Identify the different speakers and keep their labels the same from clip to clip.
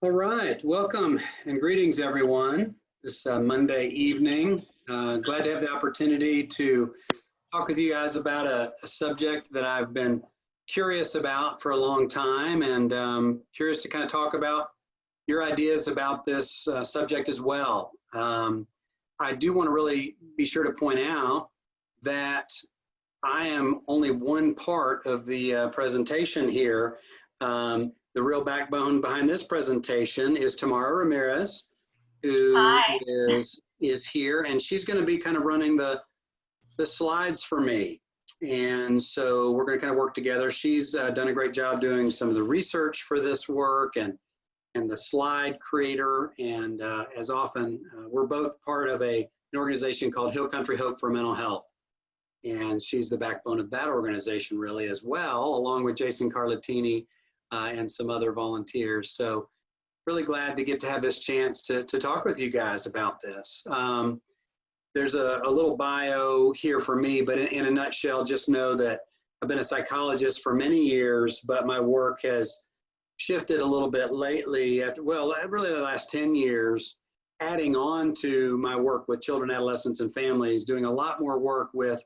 Speaker 1: All right, welcome and greetings everyone this Monday evening. Glad to have the opportunity to talk with you guys about a subject that I've been curious about for a long time, and curious to kind of talk about your ideas about this subject as well. I do want to really be sure to point out that I am only one part of the presentation here. The real backbone behind this presentation is Tamara Ramirez, who
Speaker 2: Hi.
Speaker 1: is here, and she's going to be kind of running the slides for me. And so we're going to kind of work together. She's done a great job doing some of the research for this work and the slide creator. And as often, we're both part of an organization called Hill Country Hope for Mental Health. And she's the backbone of that organization really as well, along with Jason Carlatini and some other volunteers. So really glad to get to have this chance to talk with you guys about this. There's a little bio here for me, but in a nutshell, just know that I've been a psychologist for many years, but my work has shifted a little bit lately after, well, really the last 10 years, adding on to my work with children, adolescents, and families, doing a lot more work with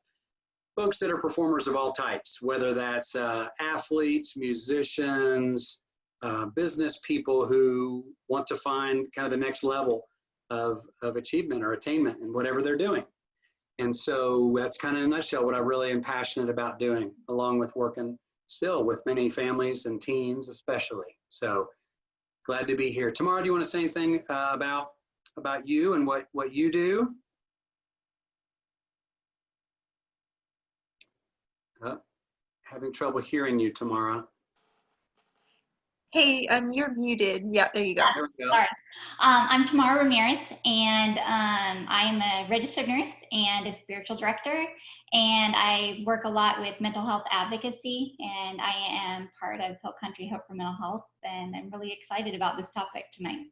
Speaker 1: folks that are performers of all types, whether that's athletes, musicians, business people who want to find kind of the next level of achievement or attainment in whatever they're doing. And so that's kind of in a nutshell what I really am passionate about doing, along with working still with many families and teens especially. So glad to be here. Tamara, do you want to say anything about you and what you do? Having trouble hearing you, Tamara.
Speaker 2: Hey, you're muted. Yeah, there you go.
Speaker 1: There we go.
Speaker 3: Sorry. I'm Tamara Ramirez, and I'm a registered nurse and a spiritual director, and I work a lot with mental health advocacy, and I am part of Hill Country Hope for Mental Health, and I'm really excited about this topic tonight.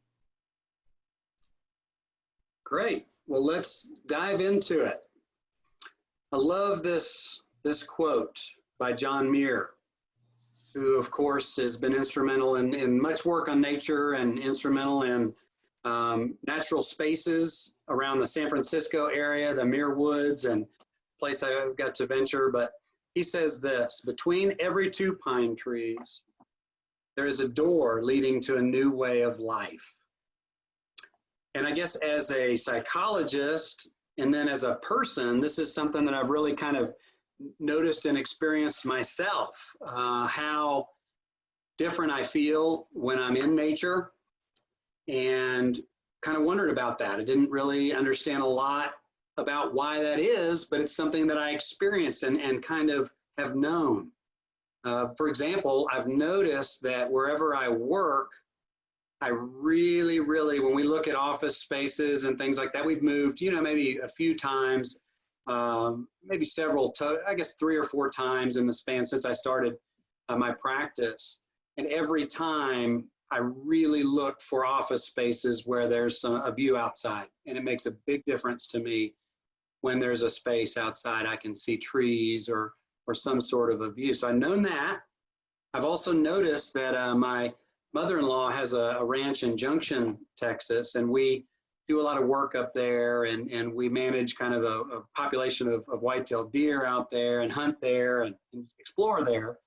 Speaker 1: Great. Well, let's dive into it. I love this quote by John Muir, who of course has been instrumental in much work on nature and instrumental in natural spaces around the San Francisco area, the Muir Woods, and place I got to venture. But he says this: between every two pine trees, there is a door leading to a new way of life. And I guess as a psychologist and then as a person, this is something that I've really kind of noticed and experienced myself, how different I feel when I'm in nature, and kind of wondered about that. I didn't really understand a lot about why that is, but it's something that I experienced and kind of have known. For example, I've noticed that wherever I work, I really, when we look at office spaces and things like that, we've moved, maybe a few times, maybe several, I guess 3 or 4 times in the span since I started my practice. And every time I really look for office spaces where there's a view outside. And it makes a big difference to me when there's a space outside I can see trees or some sort of a view. So I've known that. I've also noticed that my mother-in-law has a ranch in Junction, Texas, and we do a lot of work up there, and we manage kind of a population of white-tailed deer out there and hunt there and explore there.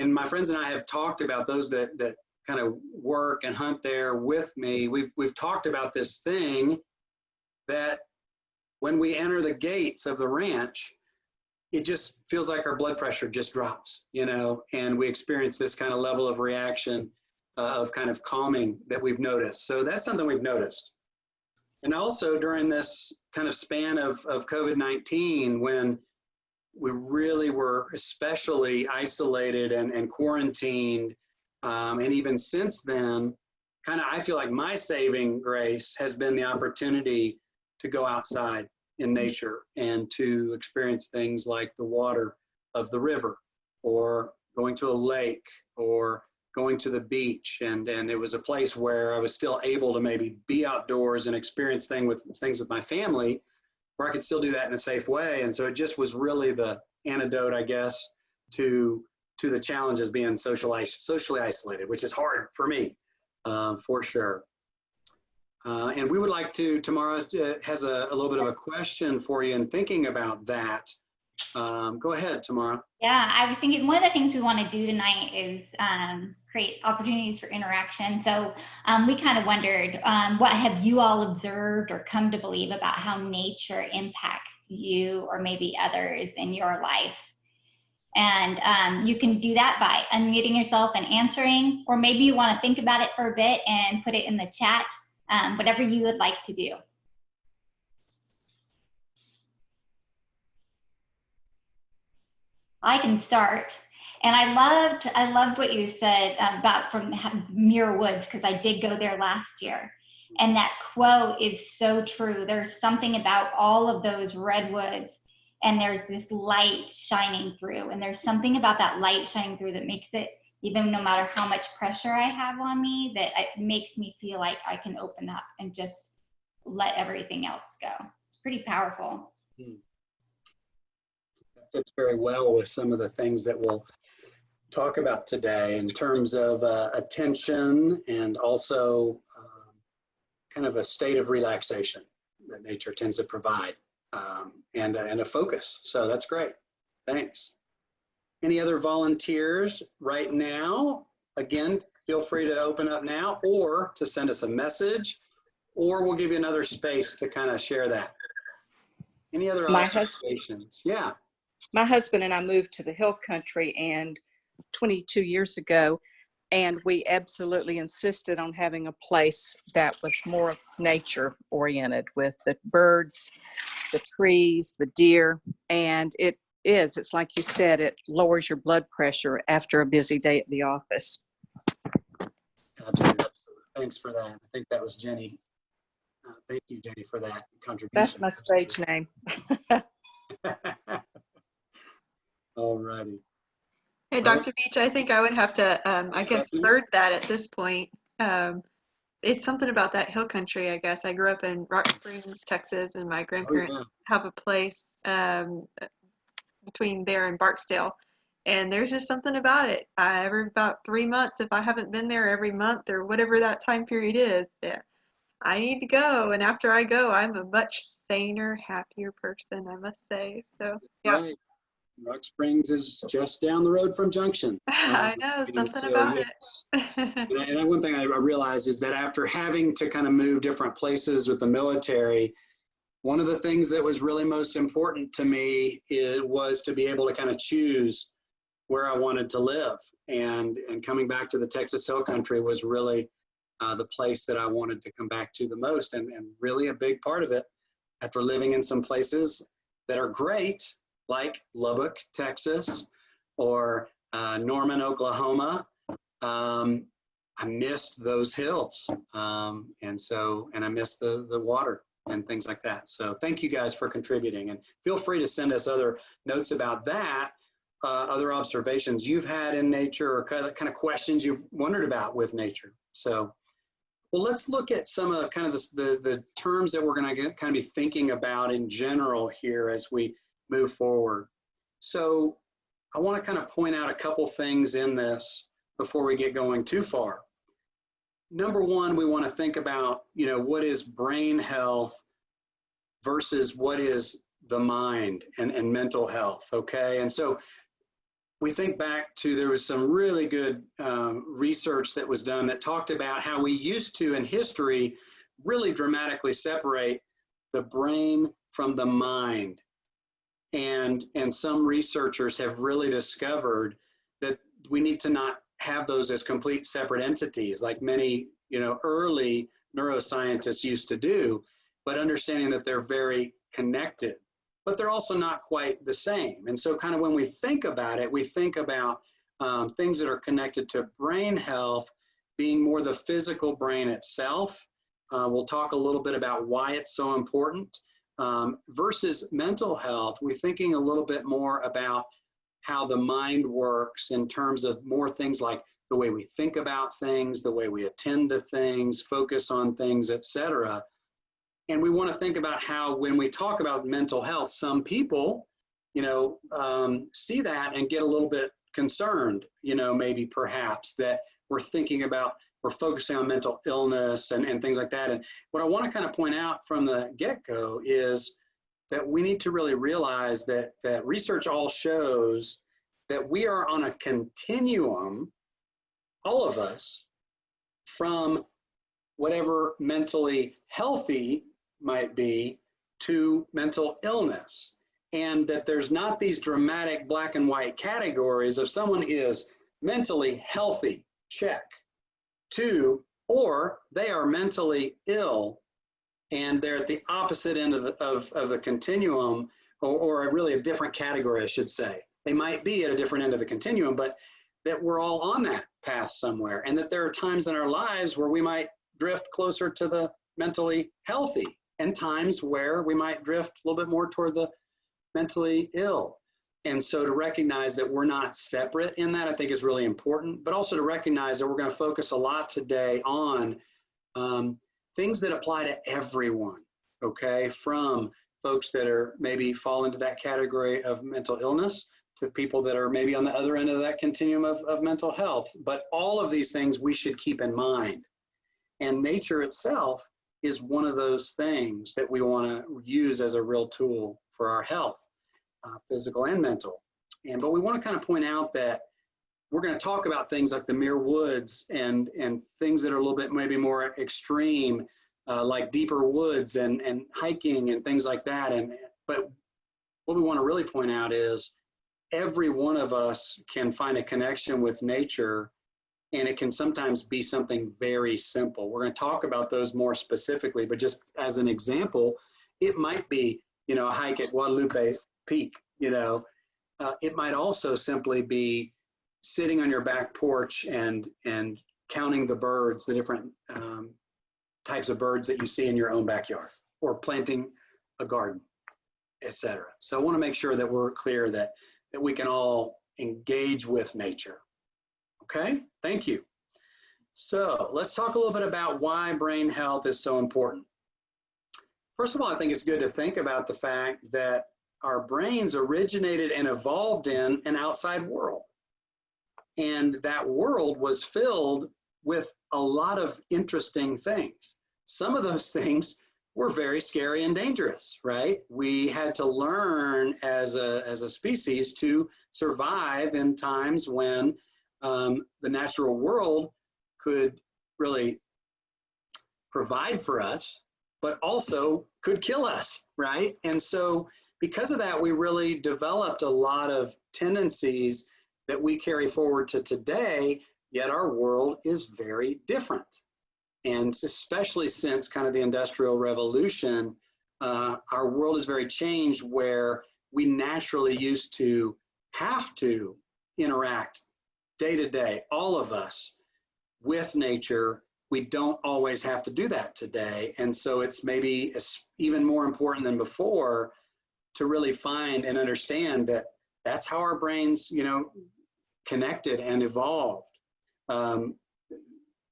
Speaker 1: And my friends and I have talked about those that kind of work and hunt there with me. We've talked about this thing that when we enter the gates of the ranch, it just feels like our blood pressure just drops, and we experience this kind of level of reaction of kind of calming that we've noticed. So that's something we've noticed. And also during this kind of span of COVID-19, when we really were especially isolated and quarantined, and even since then, kind of I feel like my saving grace has been the opportunity to go outside in nature and to experience things like the water of the river, or going to a lake, or going to the beach, and it was a place where I was still able to maybe be outdoors and experience things with my family, where I could still do that in a safe way. And so it just was really the antidote, I guess, to the challenges being socially isolated, which is hard for me. for sure. And we would like to, Tamara has a little bit of a question for you in thinking about that. Go ahead, Tamara.
Speaker 3: Yeah, I was thinking one of the things we want to do tonight is create opportunities for interaction. So we kind of wondered, what have you all observed or come to believe about how nature impacts you or maybe others in your life? And you can do that by unmuting yourself and answering, or maybe you want to think about it for a bit and put it in the chat, whatever you would like to do. I can start. And I loved what you said about from Muir Woods, because I did go there last year. And that quote is so true. There's something about all of those redwoods, and there's this light shining through. And there's something about that light shining through that makes it, even no matter how much pressure I have on me, that it makes me feel like I can open up and just let everything else go. It's pretty powerful.
Speaker 1: That fits very well with some of the things that we'll talk about today in terms of attention and also kind of a state of relaxation that nature tends to provide, and a focus. So that's great. Thanks. Any other volunteers right now? Again, feel free to open up now or to send us a message, or we'll give you another space to kind of share that. Any other observations? Yeah.
Speaker 4: My husband and I moved to the hill country and 22 years ago, and we absolutely insisted on having a place that was more nature oriented with the birds, the trees, the deer. And it's like you said, it lowers your blood pressure after a busy day at the office.
Speaker 1: Absolutely. Thanks for that. I think that was Jenny. Thank you, Jenny, for that contribution.
Speaker 4: That's my stage name.
Speaker 1: All righty.
Speaker 2: Hey, Dr. Beach, I think I would have to, I guess, third that at this point. It's something about that hill country, I guess. I grew up in Rock Springs, Texas, and my grandparents have a place between there and Barksdale. And there's just something about it. Every about 3 months, if I haven't been there every month or whatever that time period is, I need to go. And after I go, I'm a much saner, happier person, I must say. So, yeah.
Speaker 1: Right. Rock Springs is just down the road from Junction.
Speaker 2: I know, something about it.
Speaker 1: And one thing I realized is that after having to kind of move different places with the military, one of the things that was really most important to me was to be able to kind of choose where I wanted to live. And coming back to the Texas Hill Country was really the place that I wanted to come back to the most, and really a big part of it after living in some places that are great, like Lubbock, Texas, or Norman, Oklahoma. I missed those hills, and I missed the water and things like that. So thank you guys for contributing, and feel free to send us other notes about that, other observations you've had in nature, or kind of questions you've wondered about with nature. So, well, let's look at some of kind of the terms that we're going to kind of be thinking about in general here as we move forward. So I want to kind of point out a couple things in this before we get going too far. Number one, we want to think about, what is brain health versus what is the mind and mental health, okay? And so we think back to, there was some really good research that was done that talked about how we used to, in history, really dramatically separate the brain from the mind. And some researchers have really discovered that we need to not have those as complete separate entities, like many, early neuroscientists used to do, but understanding that they're very connected, but they're also not quite the same. And so kind of when we think about it, we think about things that are connected to brain health being more the physical brain itself. We'll talk a little bit about why it's so important. Versus mental health, we're thinking a little bit more about how the mind works in terms of more things like the way we think about things, the way we attend to things, focus on things, etc. And we want to think about how, when we talk about mental health, some people, see that and get a little bit concerned, maybe perhaps that we're thinking about, we're focusing on mental illness and things like that. And what I want to kind of point out from the get-go is that we need to really realize that research all shows that we are on a continuum, all of us, from whatever mentally healthy might be to mental illness. And that there's not these dramatic black and white categories of someone is mentally healthy, check, to, or they are mentally ill and they're at the opposite end of the continuum, or really a different category, I should say. They might be at a different end of the continuum, but that we're all on that path somewhere, and that there are times in our lives where we might drift closer to the mentally healthy and times where we might drift a little bit more toward the mentally ill. And so to recognize that we're not separate in that, I think is really important, but also to recognize that we're going to focus a lot today on things that apply to everyone, okay? From folks that are maybe fall into that category of mental illness to people that are maybe on the other end of that continuum of mental health. But all of these things we should keep in mind. And nature itself is one of those things that we want to use as a real tool for our health, physical and mental. But we want to kind of point out that we're going to talk about things like the Muir Woods and things that are a little bit maybe more extreme, like deeper woods and hiking and things like that. But what we want to really point out is every one of us can find a connection with nature, and it can sometimes be something very simple. We're going to talk about those more specifically, but just as an example, it might be, a hike at Guadalupe Peak, it might also simply be sitting on your back porch and counting the birds, the different types of birds that you see in your own backyard, or planting a garden, etc. So I want to make sure that we're clear that we can all engage with nature. Okay, thank you. So let's talk a little bit about why brain health is so important. First of all, I think it's good to think about the fact that our brains originated and evolved in an outside world. And that world was filled with a lot of interesting things. Some of those things were very scary and dangerous, right? We had to learn as a species to survive in times when the natural world could really provide for us, but also could kill us, right? And so because of that, we really developed a lot of tendencies that we carry forward to today, yet our world is very different. And especially since kind of the Industrial Revolution, our world is very changed, where we naturally used to have to interact day to day, all of us, with nature. We don't always have to do that today. And so it's maybe even more important than before to really find and understand that that's how our brains, connected and evolved.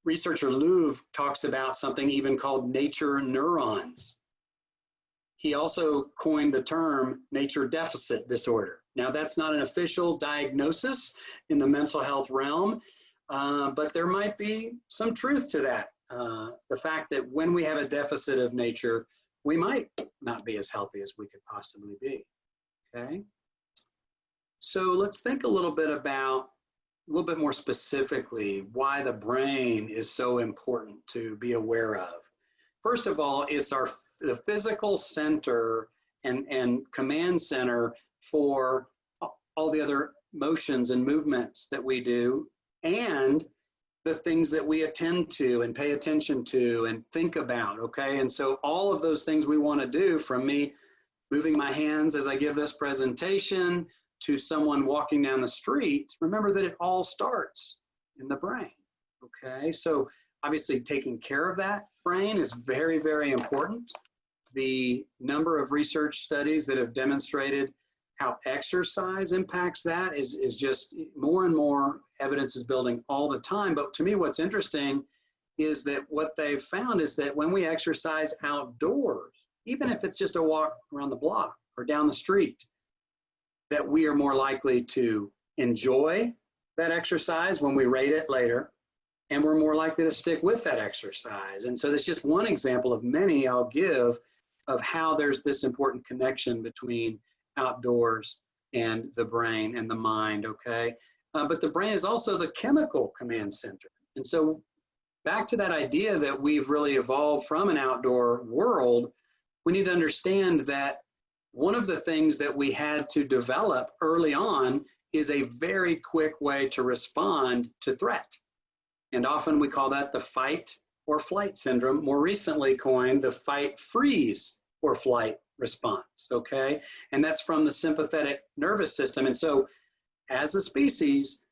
Speaker 1: Researcher Louvre talks about something even called nature neurons. He also coined the term nature deficit disorder. Now, that's not an official diagnosis in the mental health realm, but there might be some truth to that. The fact that when we have a deficit of nature, we might not be as healthy as we could possibly be, okay? So let's think a little bit more specifically why the brain is so important to be aware of. First of all, it's the physical center and command center for all the other motions and movements that we do, and the things that we attend to and pay attention to and think about, okay? And so all of those things we want to do, from me moving my hands as I give this presentation to someone walking down the street, remember that it all starts in the brain, okay? So obviously taking care of that brain is very, very important. The number of research studies that have demonstrated how exercise impacts that is just more and more evidence is building all the time. But to me, what's interesting is that what they've found is that when we exercise outdoors, even if it's just a walk around the block or down the street, that we are more likely to enjoy that exercise when we rate it later, and we're more likely to stick with that exercise. And so that's just one example of many I'll give of how there's this important connection between outdoors and the brain and the mind, okay? But the brain is also the chemical command center. And so back to that idea that we've really evolved from an outdoor world, we need to understand that one of the things that we had to develop early on is a very quick way to respond to threat. And often we call that the fight or flight syndrome, more recently coined the fight, freeze, or flight response, okay? And that's from the sympathetic nervous system. And so as a species,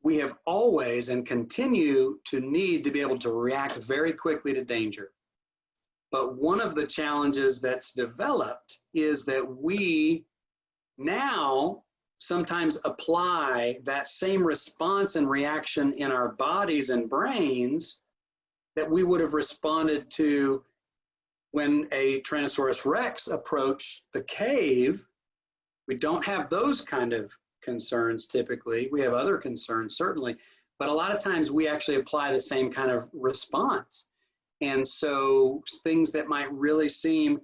Speaker 1: we have always and continue to need to be able to react very quickly to danger. But one of the challenges that's developed is that we now sometimes apply that same response and reaction in our bodies and brains that we would have responded to when a Tyrannosaurus Rex approached the cave. We don't have those kind of concerns typically. We have other concerns certainly, but a lot of times we actually apply the same kind of response. And so things that might really seem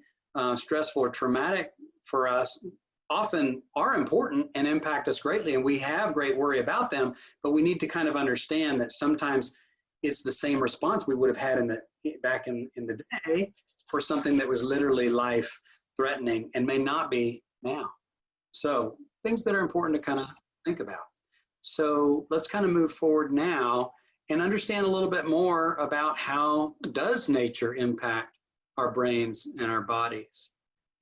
Speaker 1: stressful or traumatic for us often are important and impact us greatly, and we have great worry about them, but we need to kind of understand that sometimes it's the same response we would have had back in the day for something that was literally life-threatening and may not be now. So things that are important to kind of think about. So let's kind of move forward now and understand a little bit more about how does nature impact our brains and our bodies.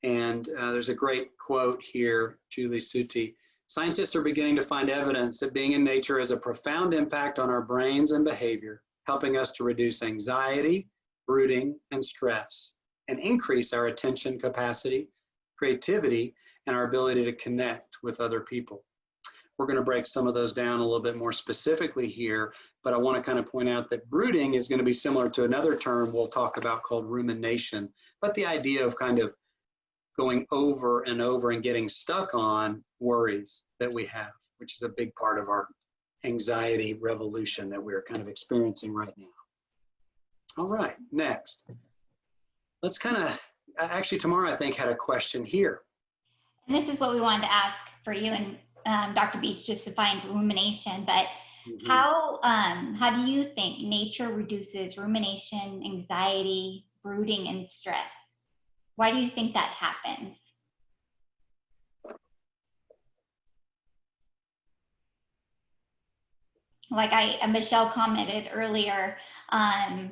Speaker 1: And there's a great quote here, Julie Suti. Scientists are beginning to find evidence that being in nature has a profound impact on our brains and behavior, helping us to reduce anxiety, brooding, and stress, and increase our attention capacity, creativity, and our ability to connect with other people. We're going to break some of those down a little bit more specifically here, but I want to kind of point out that brooding is going to be similar to another term we'll talk about called rumination, but the idea of kind of going over and over and getting stuck on worries that we have, which is a big part of our anxiety revolution that we're kind of experiencing right now. All right, next. Let's kind of, actually tomorrow I think had a question here.
Speaker 3: And this is what we wanted to ask for you and Dr. Beast, just defined rumination, but how do you think nature reduces rumination, anxiety, brooding, and stress? Why do you think that happens? Like Michelle commented earlier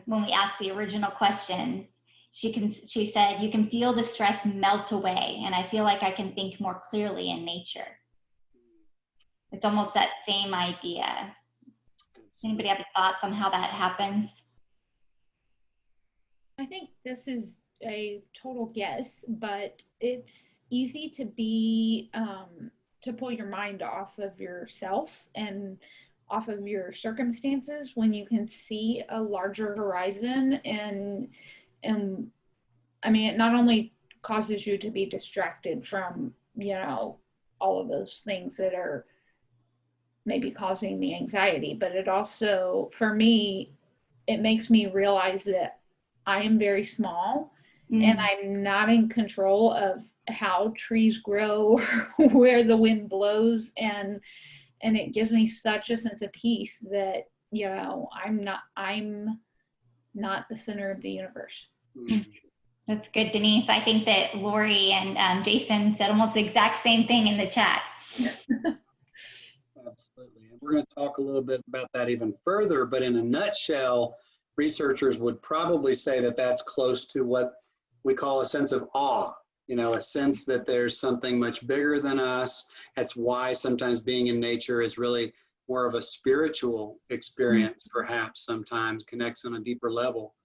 Speaker 3: when we asked the original question, she said, you can feel the stress melt away, and I feel like I can think more clearly in nature. It's almost that same idea. Anybody have thoughts on how that happens?
Speaker 5: I think this is a total guess, but it's easy to be to pull your mind off of yourself and off of your circumstances when you can see a larger horizon, and I mean, it not only causes you to be distracted from, you know, all of those things that are maybe causing the anxiety, but it also, for me, it makes me realize that I am very small and I'm not in control of how trees grow, where the wind blows, and it gives me such a sense of peace that, you know, I'm not the center of the universe.
Speaker 3: That's good, Denise. I think that Lori and Jason said almost the exact same thing in the chat.
Speaker 1: Absolutely. And we're going to talk a little bit about that even further, but in a nutshell, researchers would probably say that that's close to what we call a sense of awe, you know, a sense that there's something much bigger than us. That's why sometimes being in nature is really more of a spiritual experience, perhaps sometimes connects on a deeper level.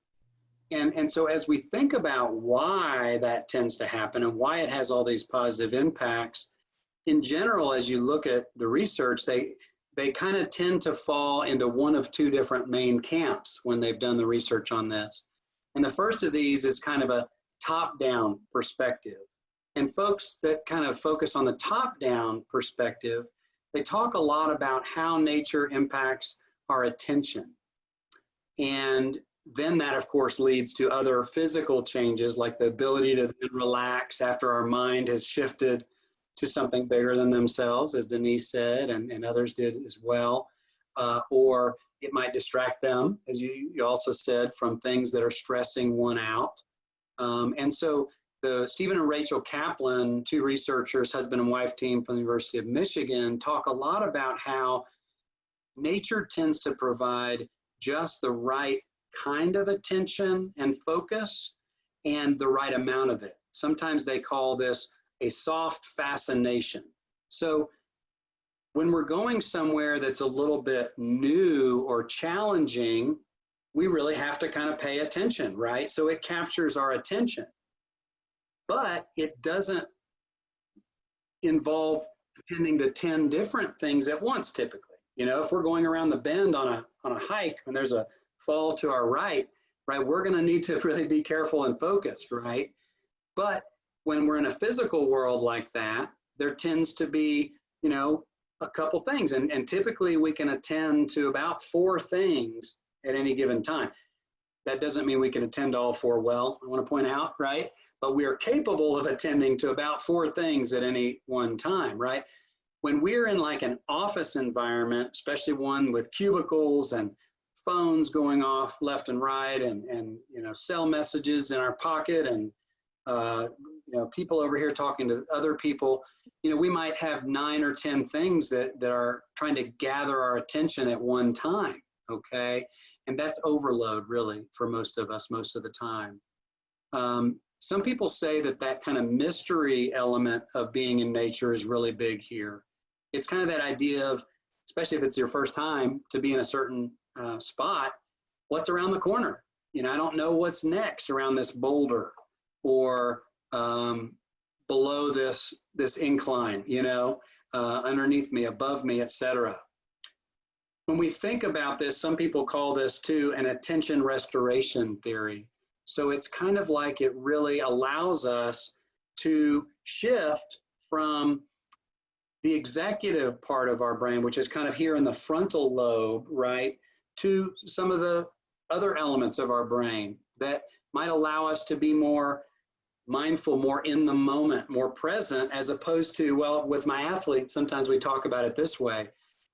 Speaker 1: And so as we think about why that tends to happen and why it has all these positive impacts, in general, as you look at the research, they kind of tend to fall into one of two different main camps when they've done the research on this. And the first of these is kind of a top-down perspective. And folks that kind of focus on the top-down perspective, they talk a lot about how nature impacts our attention. And then that, of course, leads to other physical changes, like the ability to then relax after our mind has shifted to something bigger than themselves, as Denise said, and others did as well. Or it might distract them, as you also said, from things that are stressing one out. And so the Stephen and Rachel Kaplan, two researchers, husband and wife team from the University of Michigan, talk a lot about how nature tends to provide just the right kind of attention and focus and the right amount of it. Sometimes they call this a soft fascination. So when we're going somewhere that's a little bit new or challenging, we really have to kind of pay attention, right? So it captures our attention, but it doesn't involve attending to 10 different things at once typically. You know, if we're going around the bend on a hike and there's a fall to our right, we're going to need to really be careful and focused, right? But when we're in a physical world like that, there tends to be, you know, a couple things. And typically we can attend to about 4 things at any given time. That doesn't mean we can attend to all 4 well, I want to point out, right? But we are capable of attending to about 4 things at any one time, right? When we're in like an office environment, especially one with cubicles and phones going off left and right and you know, cell messages in our pocket and you know, people over here talking to other people, you know, we might have 9 or 10 things that are trying to gather our attention at one time, okay? And that's overload really for most of us most of the time. Some people say that kind of mystery element of being in nature is really big here. It's kind of that idea of, especially if it's your first time to be in a certain spot, what's around the corner? You know, I don't know what's next around this boulder or below this incline, you know, underneath me, above me, etc. When we think about this, some people call this too an attention restoration theory. So it's kind of like it really allows us to shift from the executive part of our brain, which is kind of here in the frontal lobe, right, to some of the other elements of our brain that might allow us to be more mindful, more in the moment, more present, as opposed to, well, with my athletes, sometimes we talk about it this way.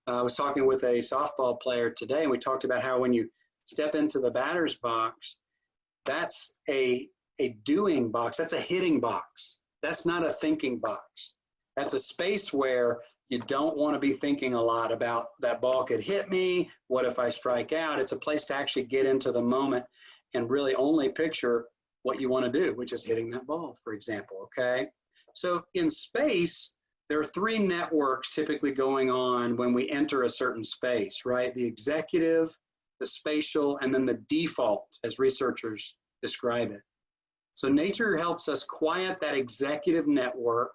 Speaker 1: I was talking with a softball player today, and we talked about how when you step into the batter's box, that's a doing box. That's a hitting box. That's not a thinking box. That's a space where you don't want to be thinking a lot about that ball could hit me. What if I strike out? It's a place to actually get into the moment and really only picture what you want to do, which is hitting that ball, for example, okay? So in space, there are 3 networks typically going on when we enter a certain space, right? The executive, the spatial, and then the default, as researchers describe it. So nature helps us quiet that executive network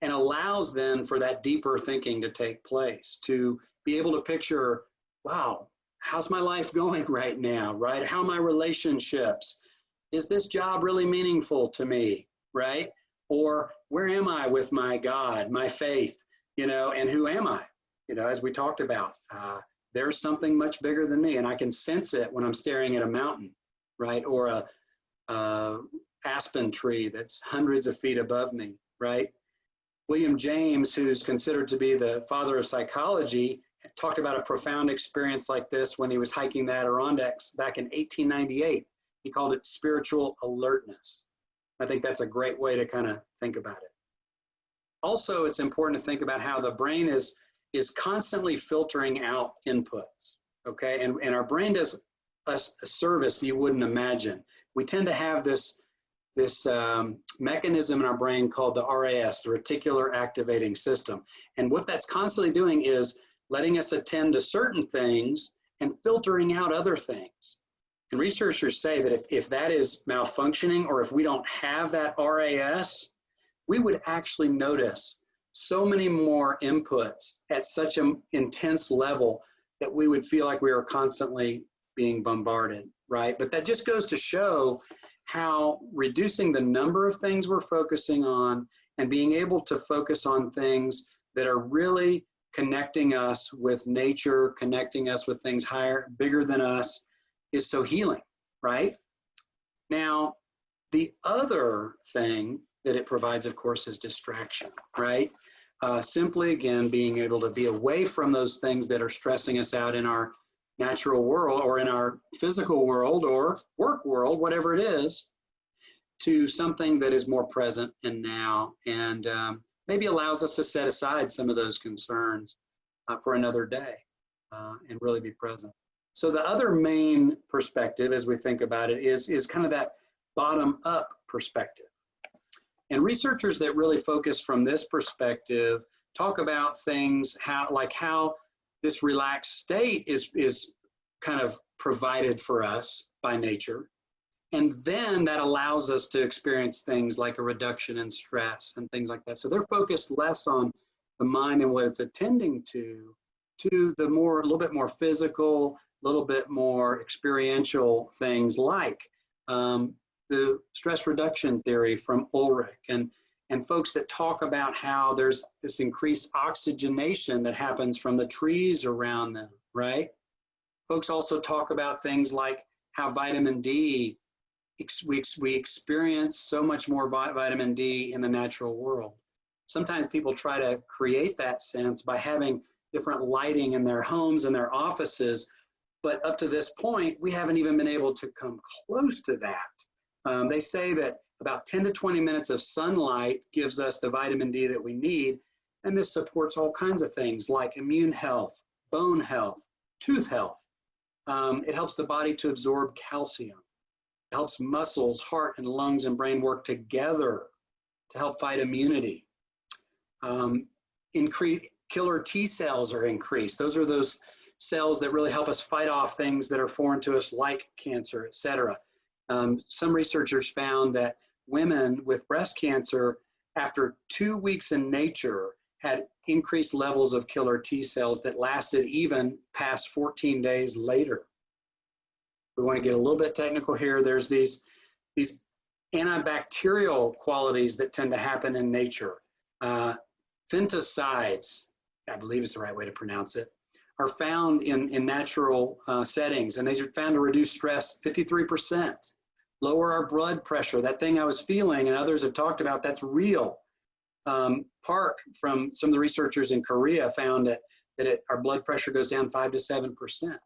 Speaker 1: and allows then for that deeper thinking to take place, to be able to picture, wow, how's my life going right now, right? How are my relationships? Is this job really meaningful to me, right? Or where am I with my God, my faith, you know, and who am I? You know, as we talked about, there's something much bigger than me, and I can sense it when I'm staring at a mountain, right? Or a aspen tree that's hundreds of feet above me, right? William James, who's considered to be the father of psychology, talked about a profound experience like this when he was hiking the Adirondacks back in 1898. He called it spiritual alertness. I think that's a great way to kind of think about it. Also, it's important to think about how the brain is constantly filtering out inputs, okay? And our brain does a service you wouldn't imagine. We tend to have this mechanism in our brain called the RAS, the reticular activating system. And what that's constantly doing is letting us attend to certain things and filtering out other things. And researchers say that if that is malfunctioning, or if we don't have that RAS, we would actually notice so many more inputs at such an intense level that we would feel like we are constantly being bombarded, right? But that just goes to show how reducing the number of things we're focusing on and being able to focus on things that are really connecting us with nature, connecting us with things higher, bigger than us, is so healing, right? Now, the other thing that it provides, of course, is distraction, right? Simply, again, being able to be away from those things that are stressing us out in our natural world or in our physical world or work world, whatever it is, to something that is more present and now, and maybe allows us to set aside some of those concerns for another day and really be present. So the other main perspective as we think about it is kind of that bottom-up perspective. And researchers that really focus from this perspective talk about things how this relaxed state is kind of provided for us by nature. And then that allows us to experience things like a reduction in stress and things like that. So they're focused less on the mind and what it's attending to the more, a little bit more physical, a little bit more experiential things like the stress reduction theory from Ulrich and folks that talk about how there's this increased oxygenation that happens from the trees around them, right? Folks also talk about things like how vitamin D, we experience so much more vitamin D in the natural world. Sometimes people try to create that sense by having different lighting in their homes and their offices, but up to this point, we haven't even been able to come close to that. They say that about 10 to 20 minutes of sunlight gives us the vitamin D that we need, and this supports all kinds of things like immune health, bone health, tooth health. It helps the body to absorb calcium. It helps muscles, heart, and lungs and brain work together to help fight immunity. Killer T cells are increased. Those are those cells that really help us fight off things that are foreign to us like cancer, et cetera. Some researchers found that women with breast cancer, after 2 weeks in nature, had increased levels of killer T cells that lasted even past 14 days later. We want to get a little bit technical here. There's these antibacterial qualities that tend to happen in nature. Fungicides, I believe is the right way to pronounce it, are found in natural settings, and they are found to reduce stress 53%. Lower our blood pressure, that thing I was feeling and others have talked about, that's real. Park, from some of the researchers in Korea, found that our blood pressure goes down 5 to 7%.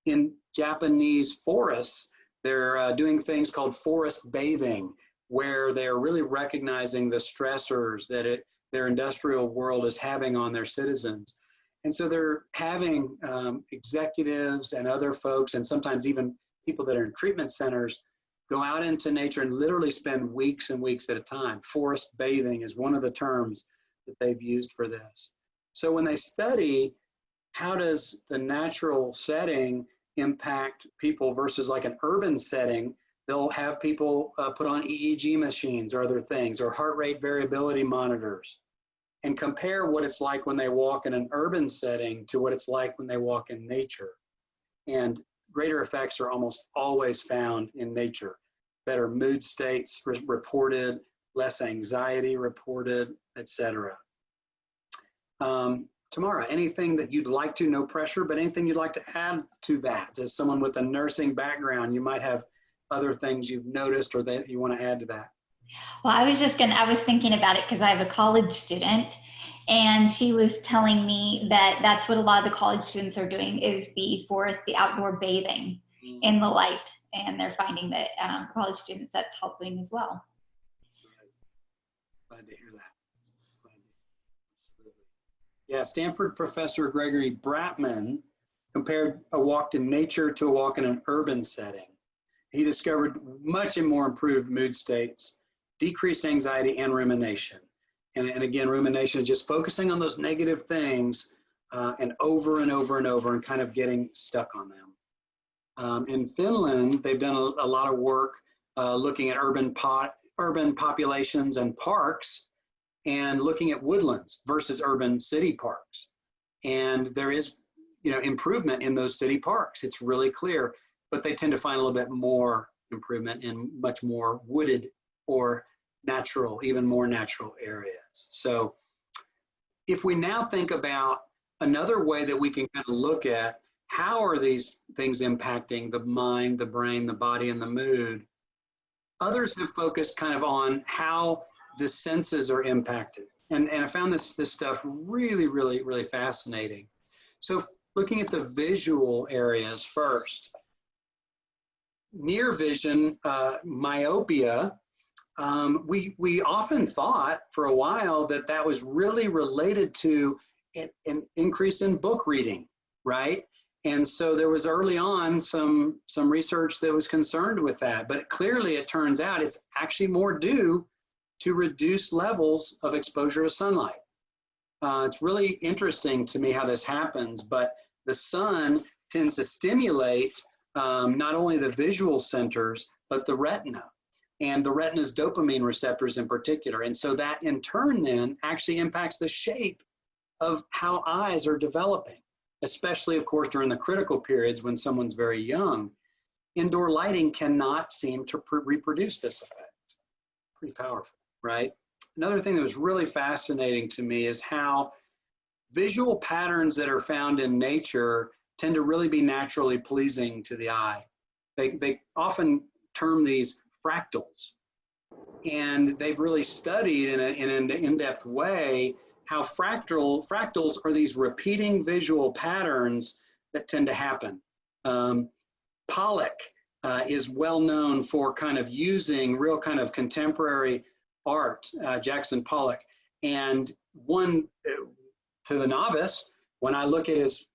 Speaker 1: In Japanese forests, they're doing things called forest bathing, where they're really recognizing the stressors that their industrial world is having on their citizens. And so they're having executives and other folks, and sometimes even people that are in treatment centers, go out into nature and literally spend weeks and weeks at a time. Forest bathing is one of the terms that they've used for this. So when they study how does the natural setting impact people versus like an urban setting, they'll have people put on EEG machines or other things, or heart rate variability monitors, and compare what it's like when they walk in an urban setting to what it's like when they walk in nature. And greater effects are almost always found in nature. Better mood states reported, less anxiety reported, etc. Tamara, anything that you'd like to, no pressure, but anything you'd like to add to that? As someone with a nursing background, you might have other things you've noticed or that you want to add to that.
Speaker 3: Well, I was thinking about it because I have a college student, and she was telling me that that's what a lot of the college students are doing, is the outdoor bathing in the light. And they're finding that college students, that's helping as well.
Speaker 1: Glad to hear that. Absolutely. Yeah, Stanford professor Gregory Bratman compared a walk in nature to a walk in an urban setting. He discovered much more improved mood states, decreased anxiety, and rumination. And again, rumination is just focusing on those negative things and over and over and over and kind of getting stuck on them. In Finland, they've done a lot of work looking at urban populations and parks, and looking at woodlands versus urban city parks. And there is, improvement in those city parks. It's really clear, but they tend to find a little bit more improvement in much more wooded or natural, even more natural areas. So if we now think about another way that we can kind of look at how are these things impacting the mind, the brain, the body, and the mood, others have focused kind of on how the senses are impacted. And I found this stuff really, really, really fascinating. So looking at the visual areas first, near vision, myopia, we often thought for a while that that was really related to an increase in book reading, right? And so there was early on some research that was concerned with that, but clearly it turns out it's actually more due to reduced levels of exposure to sunlight. It's really interesting to me how this happens, but the sun tends to stimulate not only the visual centers, but the retina, and the retina's dopamine receptors in particular. And so that in turn then actually impacts the shape of how eyes are developing, especially of course during the critical periods when someone's very young. Indoor lighting cannot seem to reproduce this effect. Pretty powerful, right? Another thing that was really fascinating to me is how visual patterns that are found in nature tend to really be naturally pleasing to the eye. They often term these fractals. And they've really studied in an in-depth way how fractals are these repeating visual patterns that tend to happen. Pollock is well known for kind of using real kind of contemporary art, Jackson Pollock. And one, to the novice, when I look at his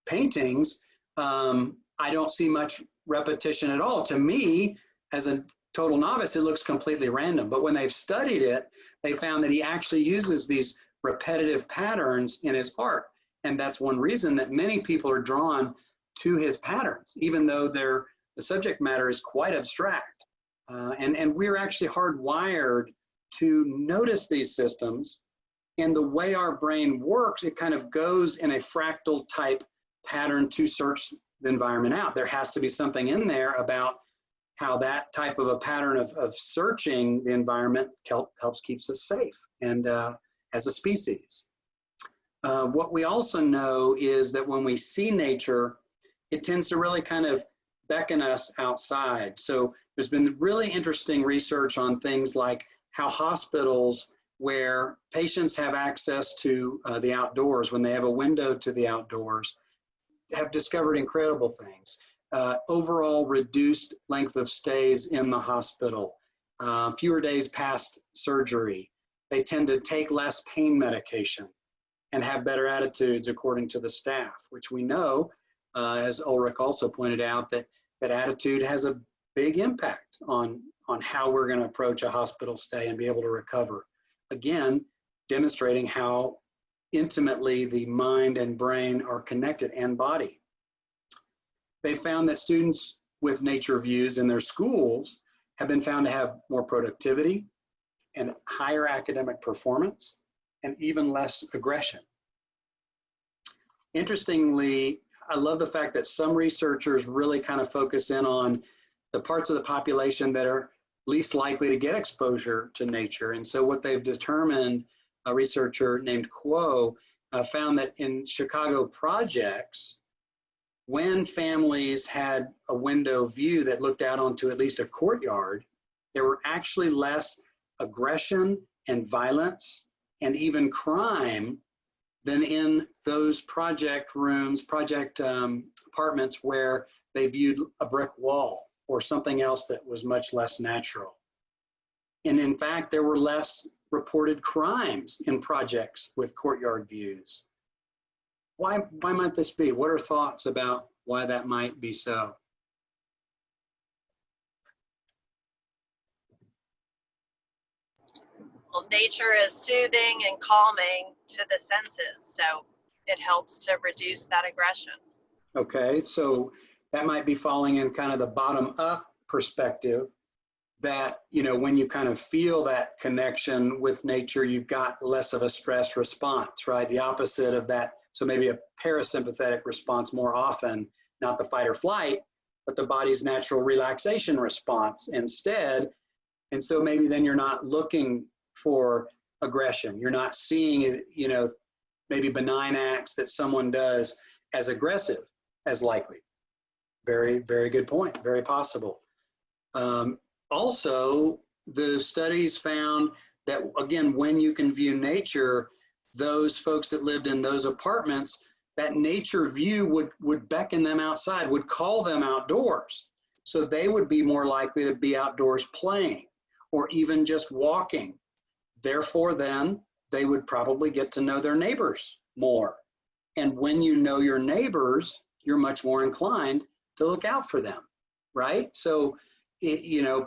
Speaker 1: paintings, I don't see much repetition at all. To me, as a total novice, it looks completely random. But when they've studied it, they found that he actually uses these repetitive patterns in his art. And that's one reason that many people are drawn to his patterns, even though the subject matter is quite abstract. And we're actually hardwired to notice these systems. And the way our brain works, it kind of goes in a fractal type pattern to search the environment out. There has to be something in there about how that type of a pattern of searching the environment helps keeps us safe and as a species. What we also know is that when we see nature, it tends to really kind of beckon us outside. So there's been really interesting research on things like how hospitals where patients have access to the outdoors, when they have a window to the outdoors, have discovered incredible things. Overall reduced length of stays in the hospital, fewer days past surgery. They tend to take less pain medication and have better attitudes according to the staff, which we know, as Ulrich also pointed out, that attitude has a big impact on how we're going to approach a hospital stay and be able to recover. Again, demonstrating how intimately the mind and brain are connected, and body. They found that students with nature views in their schools have been found to have more productivity and higher academic performance and even less aggression. Interestingly, I love the fact that some researchers really kind of focus in on the parts of the population that are least likely to get exposure to nature. And so what they've determined, a researcher named Kuo found that in Chicago projects, when families had a window view that looked out onto at least a courtyard, there were actually less aggression and violence and even crime than in those project rooms, apartments where they viewed a brick wall or something else that was much less natural. And in fact, there were less reported crimes in projects with courtyard views. Why might this be? What are thoughts about why that might be so?
Speaker 6: Well, nature is soothing and calming to the senses, so it helps to reduce that aggression.
Speaker 1: Okay, so that might be falling in kind of the bottom-up perspective that, you know, when you kind of feel that connection with nature, you've got less of a stress response, right? The opposite of that. So maybe a parasympathetic response more often, not the fight or flight, but the body's natural relaxation response instead. And so maybe then you're not looking for aggression. You're not seeing, you know, maybe benign acts that someone does as aggressive as likely. Very, very good point. Very possible. Also, the studies found that, again, when you can view nature, those folks that lived in those apartments, that nature view would beckon them outside, would call them outdoors. So they would be more likely to be outdoors playing or even just walking. Therefore, then they would probably get to know their neighbors more. And when you know your neighbors, you're much more inclined to look out for them, right? So,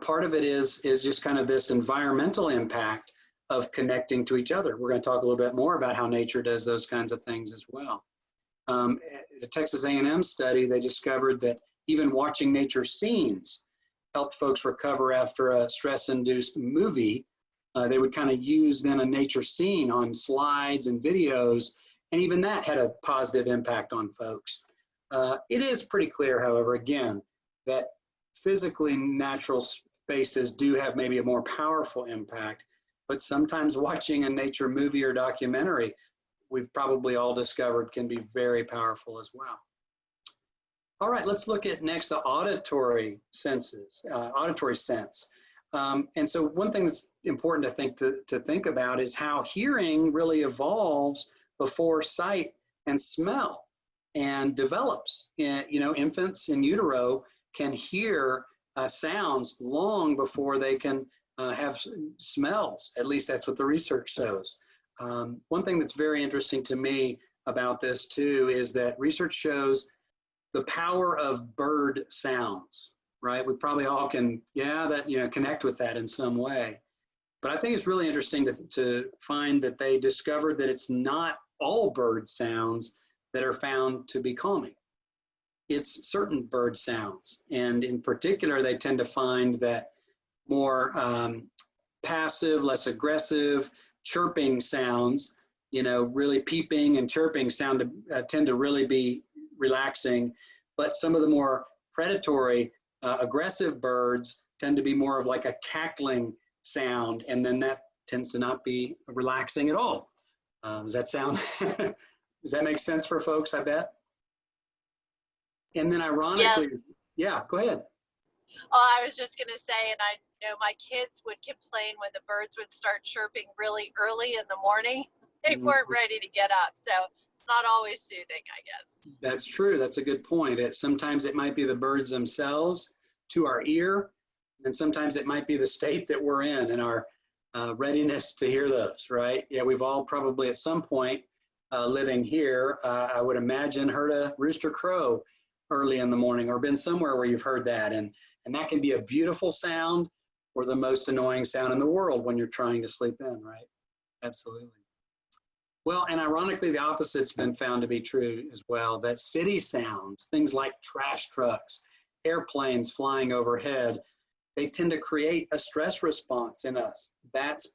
Speaker 1: part of it is just kind of this environmental impact of connecting to each other. We're going to talk a little bit more about how nature does those kinds of things as well. A Texas A&M study, they discovered that even watching nature scenes helped folks recover after a stress-induced movie. They would kind of use then a nature scene on slides and videos, and even that had a positive impact on folks. It is pretty clear, however, again, that physically natural spaces do have maybe a more powerful impact, but sometimes watching a nature movie or documentary, we've probably all discovered, can be very powerful as well. All right, let's look at next the auditory senses, auditory sense. And so one thing that's important to think about is how hearing really evolves before sight and smell and develops. Infants in utero can hear sounds long before they can have smells. At least that's what the research shows. One thing that's very interesting to me about this too is that research shows the power of bird sounds, right? We probably all can, connect with that in some way. But I think it's really interesting to find that they discovered that it's not all bird sounds that are found to be calming. It's certain bird sounds. And in particular, they tend to find that more passive, less aggressive, chirping sounds, really peeping and chirping tend to really be relaxing. But some of the more predatory, aggressive birds tend to be more of like a cackling sound, and then that tends to not be relaxing at all. Does that make sense for folks, I bet? And then ironically, yeah, go ahead.
Speaker 6: Oh, I was just going to say, and I know my kids would complain when the birds would start chirping really early in the morning. They weren't ready to get up. So it's not always soothing, I guess.
Speaker 1: That's true. That's a good point. Sometimes it might be the birds themselves to our ear, and sometimes it might be the state that we're in and our readiness to hear those, right? Yeah, we've all probably at some point living here, I would imagine, heard a rooster crow early in the morning or been somewhere where you've heard that. And that can be a beautiful sound or the most annoying sound in the world when you're trying to sleep in, right? Absolutely. Well, and ironically, the opposite's been found to be true as well, that city sounds, things like trash trucks, airplanes flying overhead, they tend to create a stress response in us. That's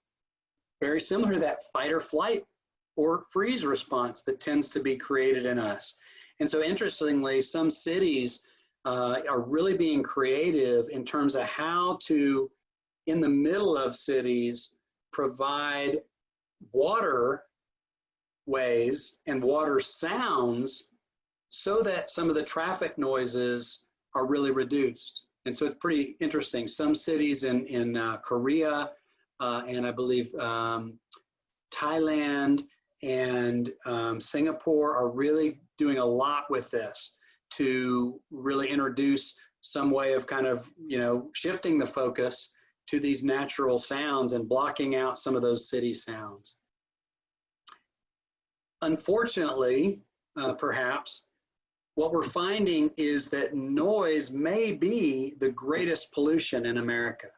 Speaker 1: very similar to that fight or flight or freeze response that tends to be created in us. And so interestingly, some cities are really being creative in terms of how to, in the middle of cities, provide water ways and water sounds so that some of the traffic noises are really reduced. And so it's pretty interesting. Some cities in Korea and I believe Thailand and Singapore are really doing a lot with this to really introduce some way of kind of, shifting the focus to these natural sounds and blocking out some of those city sounds. Unfortunately, perhaps, what we're finding is that noise may be the greatest pollution in America.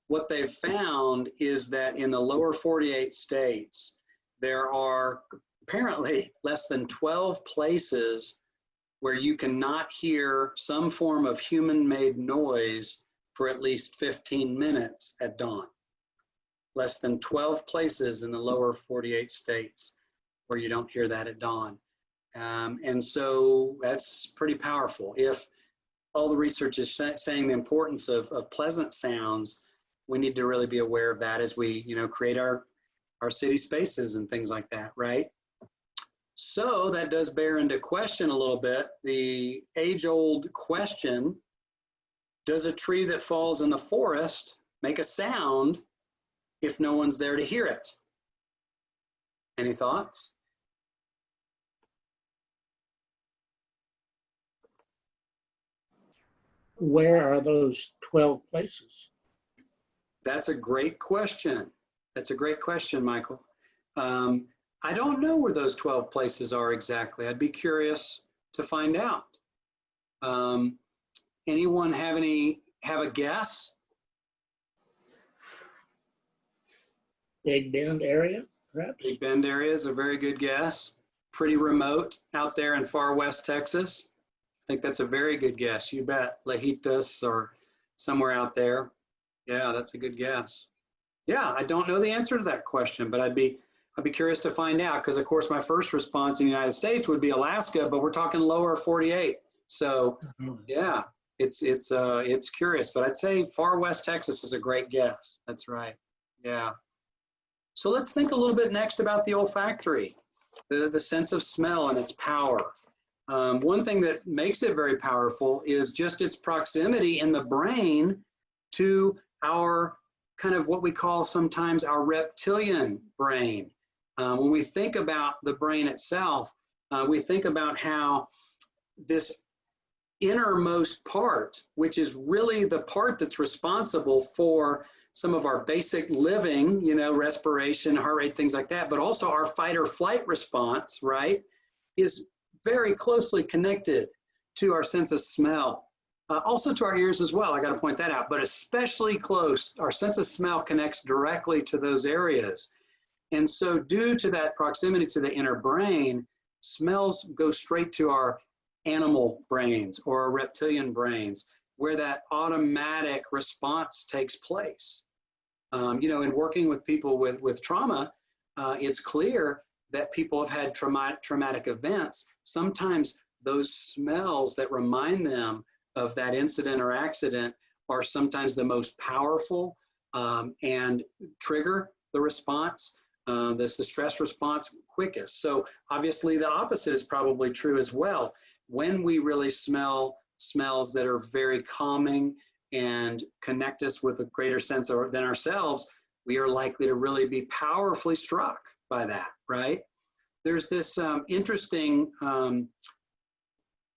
Speaker 1: What they've found is that in the lower 48 states, there are apparently less than 12 places where you cannot hear some form of human-made noise for at least 15 minutes at dawn. Less than 12 places in the lower 48 states where you don't hear that at dawn. And so that's pretty powerful. If all the research is saying the importance of pleasant sounds, we need to really be aware of that as we, create our city spaces and things like that, right? So that does bear into question a little bit the age-old question, does a tree that falls in the forest make a sound if no one's there to hear it? Any thoughts?
Speaker 7: Where are those 12 places?
Speaker 1: That's a great question. That's a great question, Michael. I don't know where those 12 places are exactly. I'd be curious to find out. Anyone have a guess?
Speaker 7: Big Bend area, perhaps?
Speaker 1: Big Bend area is a very good guess. Pretty remote out there in far west Texas. I think that's a very good guess. You bet. Lajitas or somewhere out there. Yeah, that's a good guess. Yeah, I don't know the answer to that question, but I'd be curious to find out because, of course, my first response in the United States would be Alaska, but we're talking lower 48. So, yeah, it's curious, but I'd say far west Texas is a great guess. That's right. Yeah. So let's think a little bit next about the olfactory, the sense of smell and its power. One thing that makes it very powerful is just its proximity in the brain to our kind of what we call sometimes our reptilian brain. When we think about the brain itself, we think about how this innermost part, which is really the part that's responsible for some of our basic living, you know, respiration, heart rate, things like that, but also our fight or flight response, right, is very closely connected to our sense of smell. Also to our ears as well, I got to point that out, but especially close, our sense of smell connects directly to those areas. And so due to that proximity to the inner brain, smells go straight to our animal brains or our reptilian brains, where that automatic response takes place. You know, in working with people with trauma, it's clear that people have had traumatic events. Sometimes those smells that remind them of that incident or accident are sometimes the most powerful and trigger the response, the stress response quickest. So obviously the opposite is probably true as well. When we really smell smells that are very calming and connect us with a greater sense than ourselves, we are likely to really be powerfully struck by that, right? There's this interesting,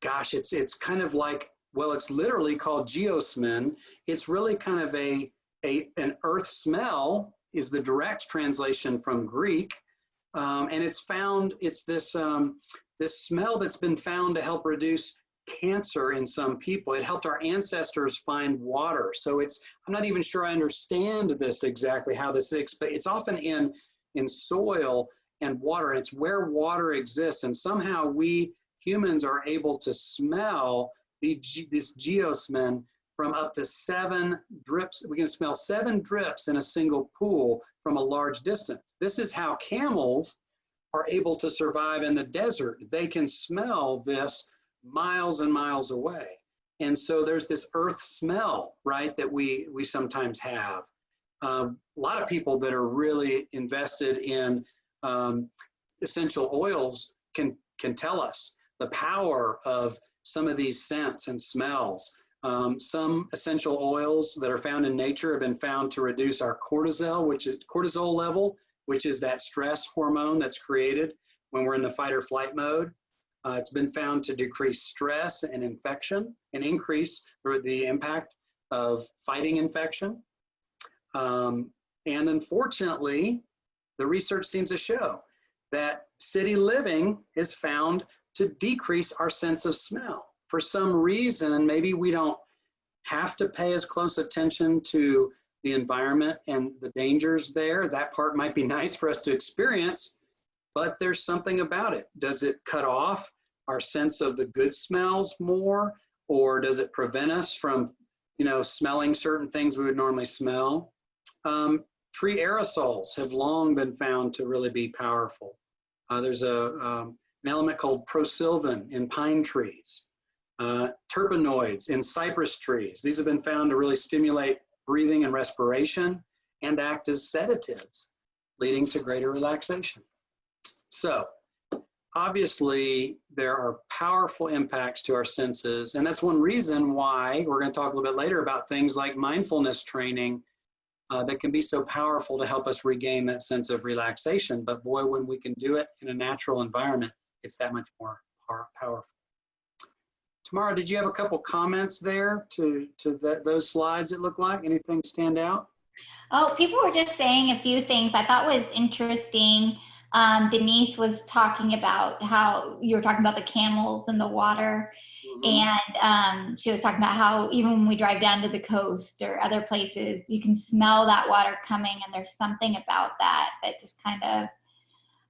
Speaker 1: gosh, it's kind of like, well, it's literally called geosmin. It's really kind of an earth smell is the direct translation from Greek. And it's this smell that's been found to help reduce cancer in some people. It helped our ancestors find water. So I'm not even sure I understand this exactly how this is, but it's often in soil and water. It's where water exists. And somehow we humans are able to smell this geosmin from up to 7 drips. We can smell 7 drips in a single pool from a large distance. This is how camels are able to survive in the desert. They can smell this miles and miles away. And so there's this earth smell, right, that we sometimes have. A lot of people that are really invested in essential oils can tell us the power of some of these scents and smells. Some essential oils that are found in nature have been found to reduce our cortisol level, which is that stress hormone that's created when we're in the fight or flight mode. It's been found to decrease stress and infection and increase the impact of fighting infection. And unfortunately, the research seems to show that city living is found to decrease our sense of smell. For some reason, maybe we don't have to pay as close attention to the environment and the dangers there. That part might be nice for us to experience, but there's something about it. Does it cut off our sense of the good smells more, or does it prevent us from, smelling certain things we would normally smell? Tree aerosols have long been found to really be powerful. There's an element called prosylvin in pine trees, terpenoids in cypress trees. These have been found to really stimulate breathing and respiration and act as sedatives, leading to greater relaxation. So obviously there are powerful impacts to our senses. And that's one reason why we're going to talk a little bit later about things like mindfulness training that can be so powerful to help us regain that sense of relaxation. But boy, when we can do it in a natural environment, it's that much more powerful. Tamara, did you have a couple comments there to those slides it looked like? Anything stand out?
Speaker 3: Oh, people were just saying a few things I thought was interesting. Denise was talking about how you were talking about the camels in the water. And she was talking about how even when we drive down to the coast or other places, you can smell that water coming, and there's something about that that just kind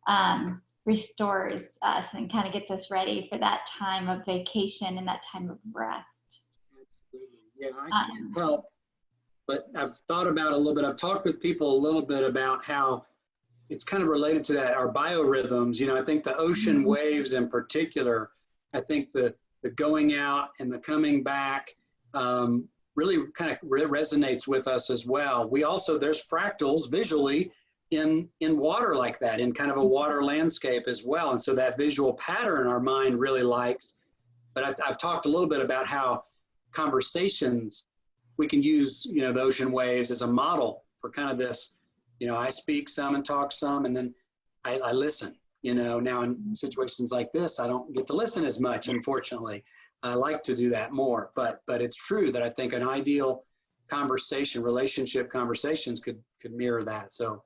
Speaker 3: of restores us and kind of gets us ready for that time of vacation and that time of rest.
Speaker 1: Absolutely. Yeah, I can't help, but I've thought about it a little bit. I've talked with people a little bit about how it's kind of related to that, our biorhythms. You know, I think the ocean waves in particular, I think the going out and the coming back really kind of resonates with us as well. We also, there's fractals visually in water like that, in kind of a water landscape as well. And so that visual pattern our mind really likes. But I've talked a little bit about how conversations, we can use, you know, the ocean waves as a model for kind of this, you know, I speak some and talk some, and then I listen. You know, now in situations like this, I don't get to listen as much, unfortunately. I like to do that more, but it's true that I think an ideal conversation, relationship conversations could mirror that. So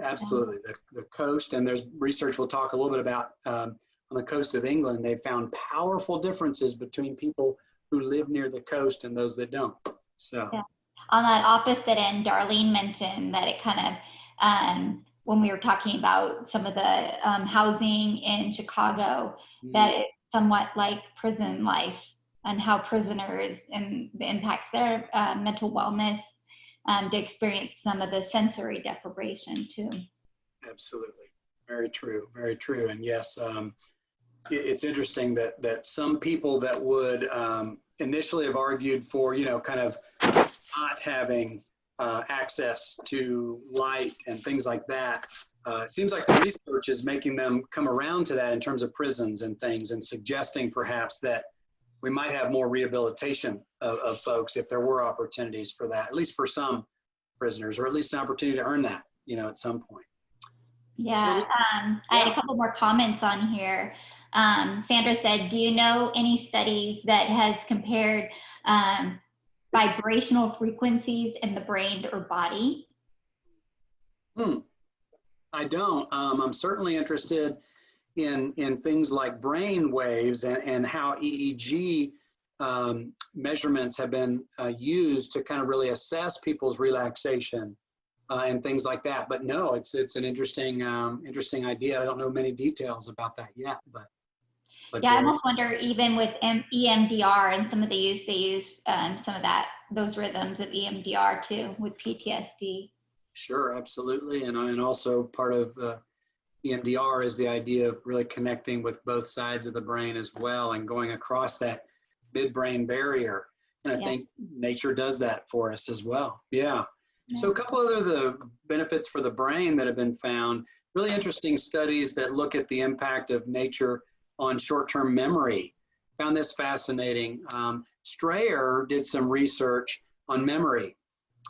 Speaker 1: absolutely, the coast, and there's research we'll talk a little bit about on the coast of England. They found powerful differences between people who live near the coast and those that don't. So
Speaker 3: yeah. On that opposite end, Darlene mentioned that it kind of, when we were talking about some of the housing in Chicago, that it's somewhat like prison life, and how prisoners and the impacts their mental wellness to experience some of the sensory deprivation too.
Speaker 1: Absolutely. Very true. Very true. And yes, it's interesting that some people that would initially have argued for, you know, kind of not having access to light and things like that, it seems like the research is making them come around to that in terms of prisons and things, and suggesting perhaps that we might have more rehabilitation of folks if there were opportunities for that, at least for some prisoners, or at least an opportunity to earn that, you know, at some point.
Speaker 3: Yeah,
Speaker 1: So,
Speaker 3: I had a couple more comments on here. Sandra said, do you know any studies that has compared vibrational frequencies in the brain or body?
Speaker 1: I don't. I'm certainly interested in things like brain waves and how EEG measurements have been used to kind of really assess people's relaxation and things like that. But no, it's an interesting idea. I don't know many details about that yet, but
Speaker 3: yeah, I almost wonder, even with EMDR and some of the use, they use some of those rhythms of EMDR too with PTSD.
Speaker 1: Sure, absolutely. And also part of EMDR is the idea of really connecting with both sides of the brain as well, and going across that midbrain barrier. And I think nature does that for us as well. Yeah. So a couple other the benefits for the brain that have been found, really interesting studies that look at the impact of nature on short-term memory. Found this fascinating. Strayer did some research on memory,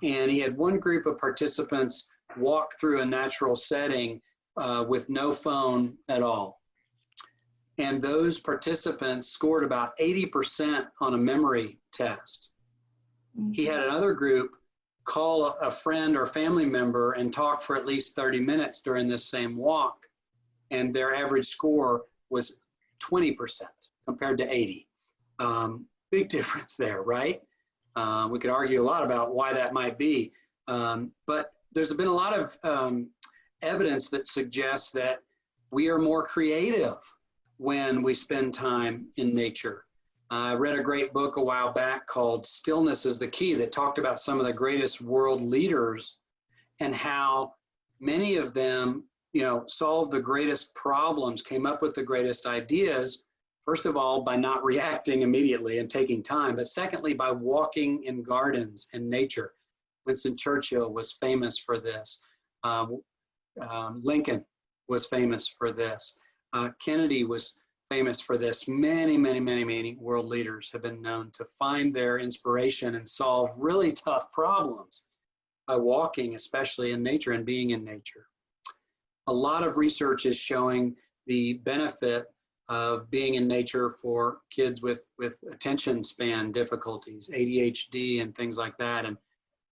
Speaker 1: and he had one group of participants walk through a natural setting with no phone at all. And those participants scored about 80% on a memory test. He had another group call a friend or family member and talk for at least 30 minutes during this same walk, and their average score was 20% compared to 80. Big difference there, right? We could argue a lot about why that might be, but there's been a lot of evidence that suggests that we are more creative when we spend time in nature. I read a great book a while back called Stillness is the Key that talked about some of the greatest world leaders and how many of them, you know, solved the greatest problems, came up with the greatest ideas, first of all, by not reacting immediately and taking time, but secondly, by walking in gardens and nature. Winston Churchill was famous for this. Lincoln was famous for this. Kennedy was famous for this. Many world leaders have been known to find their inspiration and solve really tough problems by walking, especially in nature and being in nature. A lot of research is showing the benefit of being in nature for kids with attention span difficulties, ADHD and things like that. And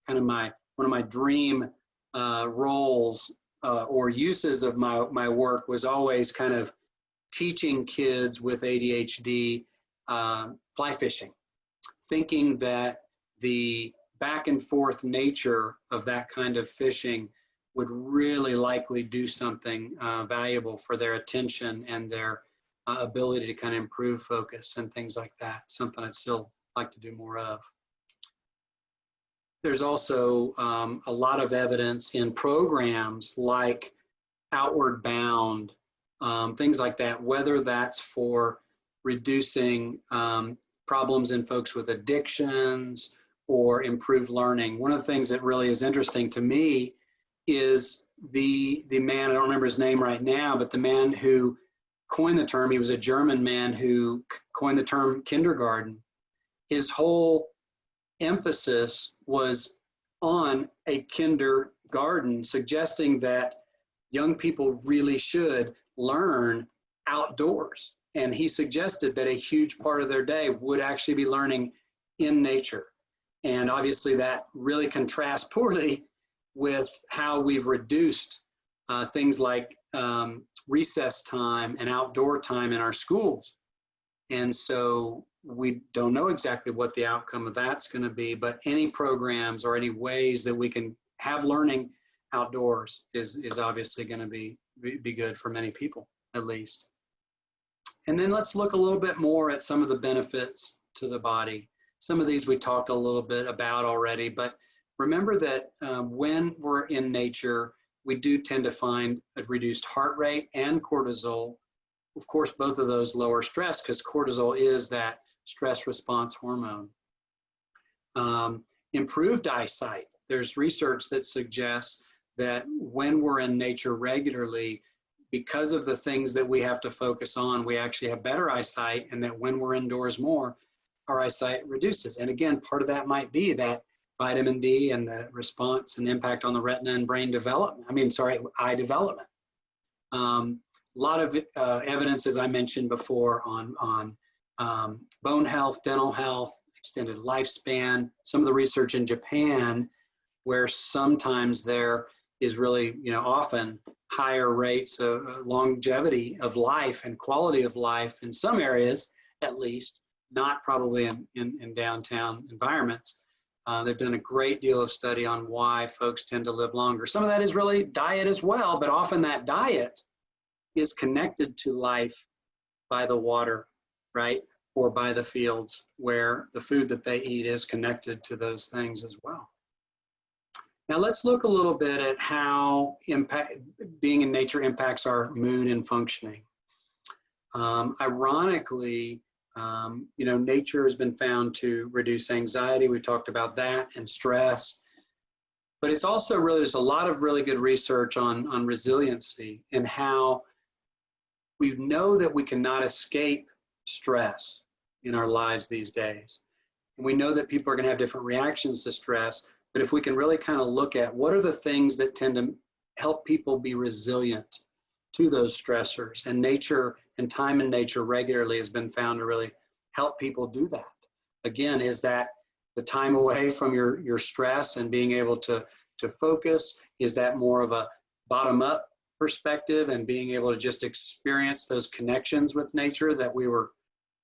Speaker 1: kind of one of my dream roles or uses of my work was always kind of teaching kids with ADHD fly fishing, thinking that the back and forth nature of that kind of fishing would really likely do something valuable for their attention and their ability to kind of improve focus and things like that, something I'd still like to do more of. There's also a lot of evidence in programs like Outward Bound, things like that, whether that's for reducing problems in folks with addictions or improved learning. One of the things that really is interesting to me is the man, I don't remember his name right now, but the man who coined the term, he was a German man who coined the term kindergarten. His whole emphasis was on a kindergarten, suggesting that young people really should learn outdoors. And he suggested that a huge part of their day would actually be learning in nature. And obviously that really contrasts poorly with how we've reduced things like recess time and outdoor time in our schools. And so we don't know exactly what the outcome of that's going to be, but any programs or any ways that we can have learning outdoors is obviously going to be good for many people, at least. And then let's look a little bit more at some of the benefits to the body. Some of these we talked a little bit about already, but remember that when we're in nature, we do tend to find a reduced heart rate and cortisol. Of course, both of those lower stress because cortisol is that stress response hormone. Improved eyesight. There's research that suggests that when we're in nature regularly, because of the things that we have to focus on, we actually have better eyesight, and that when we're indoors more, our eyesight reduces. And again, part of that might be that vitamin D and the response and impact on the retina and brain development. Eye development. A lot of evidence, as I mentioned before, on bone health, dental health, extended lifespan. Some of the research in Japan, where sometimes there is really, often higher rates of longevity of life and quality of life in some areas, at least, not probably in downtown environments. They've done a great deal of study on why folks tend to live longer. Some of that is really diet as well, but often that diet is connected to life by the water, right? Or by the fields, where the food that they eat is connected to those things as well. Now let's look a little bit at how being in nature impacts our mood and functioning. Ironically, nature has been found to reduce anxiety. We've talked about that, and stress. But it's also there's a lot of really good research on resiliency and how we know that we cannot escape stress in our lives these days. And we know that people are going to have different reactions to stress. But if we can really kind of look at what are the things that tend to help people be resilient to those stressors, and nature and time in nature regularly has been found to really help people do that. Again, is that the time away from your stress and being able to focus? Is that more of a bottom-up perspective and being able to just experience those connections with nature that we were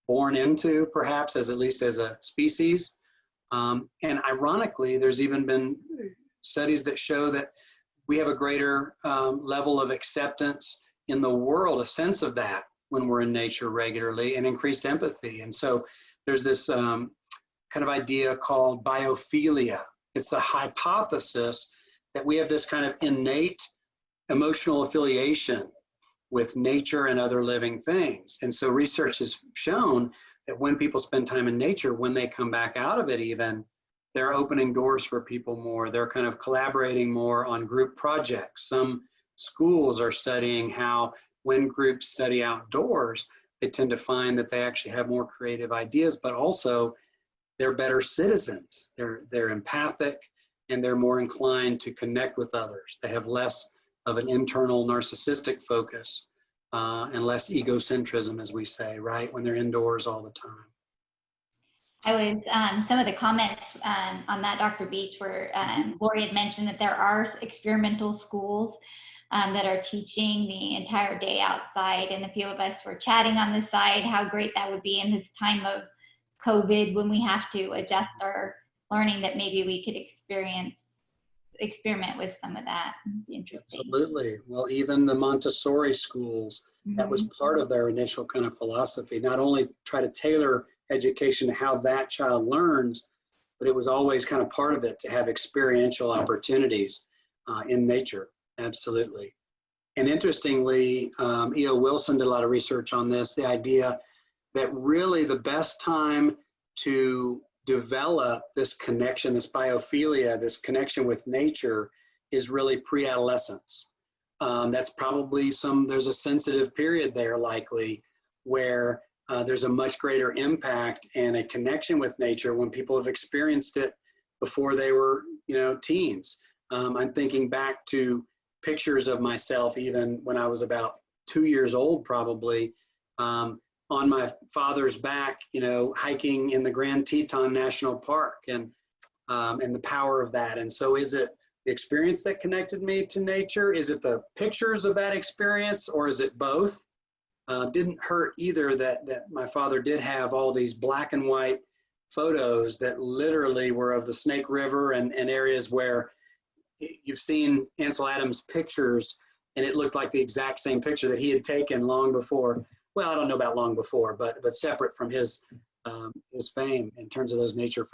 Speaker 1: born into, perhaps, at least as a species? And ironically, there's even been studies that show that we have a greater level of acceptance in the world, a sense of that when we're in nature regularly, and increased empathy. And so there's this kind of idea called biophilia. It's the hypothesis that we have this kind of innate emotional affiliation with nature and other living things. And so research has shown that when people spend time in nature, when they come back out of it even, they're opening doors for people more. They're kind of collaborating more on group projects. Some schools are studying how when groups study outdoors, they tend to find that they actually have more creative ideas, but also they're better citizens. They're empathic, and they're more inclined to connect with others. They have less of an internal narcissistic focus and less egocentrism, as we say, right, when they're indoors all the time.
Speaker 3: I was, some of the comments on that, Dr. Beach, where Lori had mentioned that there are experimental schools that are teaching the entire day outside. And a few of us were chatting on the side how great that would be in this time of COVID, when we have to adjust our learning, that maybe we could experiment with some of that. Interesting.
Speaker 1: Absolutely. Well, even the Montessori schools, that was part of their initial kind of philosophy. Not only try to tailor education to how that child learns, but it was always kind of part of it to have experiential opportunities in nature. Absolutely. And interestingly, E.O. Wilson did a lot of research on this, the idea that really the best time to develop this connection, this biophilia, this connection with nature, is really pre-adolescence. That's probably there's a sensitive period there likely where there's a much greater impact and a connection with nature when people have experienced it before they were, teens. I'm thinking back to pictures of myself even when I was about 2 years old, probably, on my father's back, hiking in the Grand Teton National Park, and the power of that. And so is it the experience that connected me to nature? Is it the pictures of that experience, or is it both? Didn't hurt either that my father did have all these black and white photos that literally were of the Snake River and areas where you've seen Ansel Adams' pictures, and it looked like the exact same picture that he had taken long before. Well, I don't know about long before, but separate from his fame in terms of those nature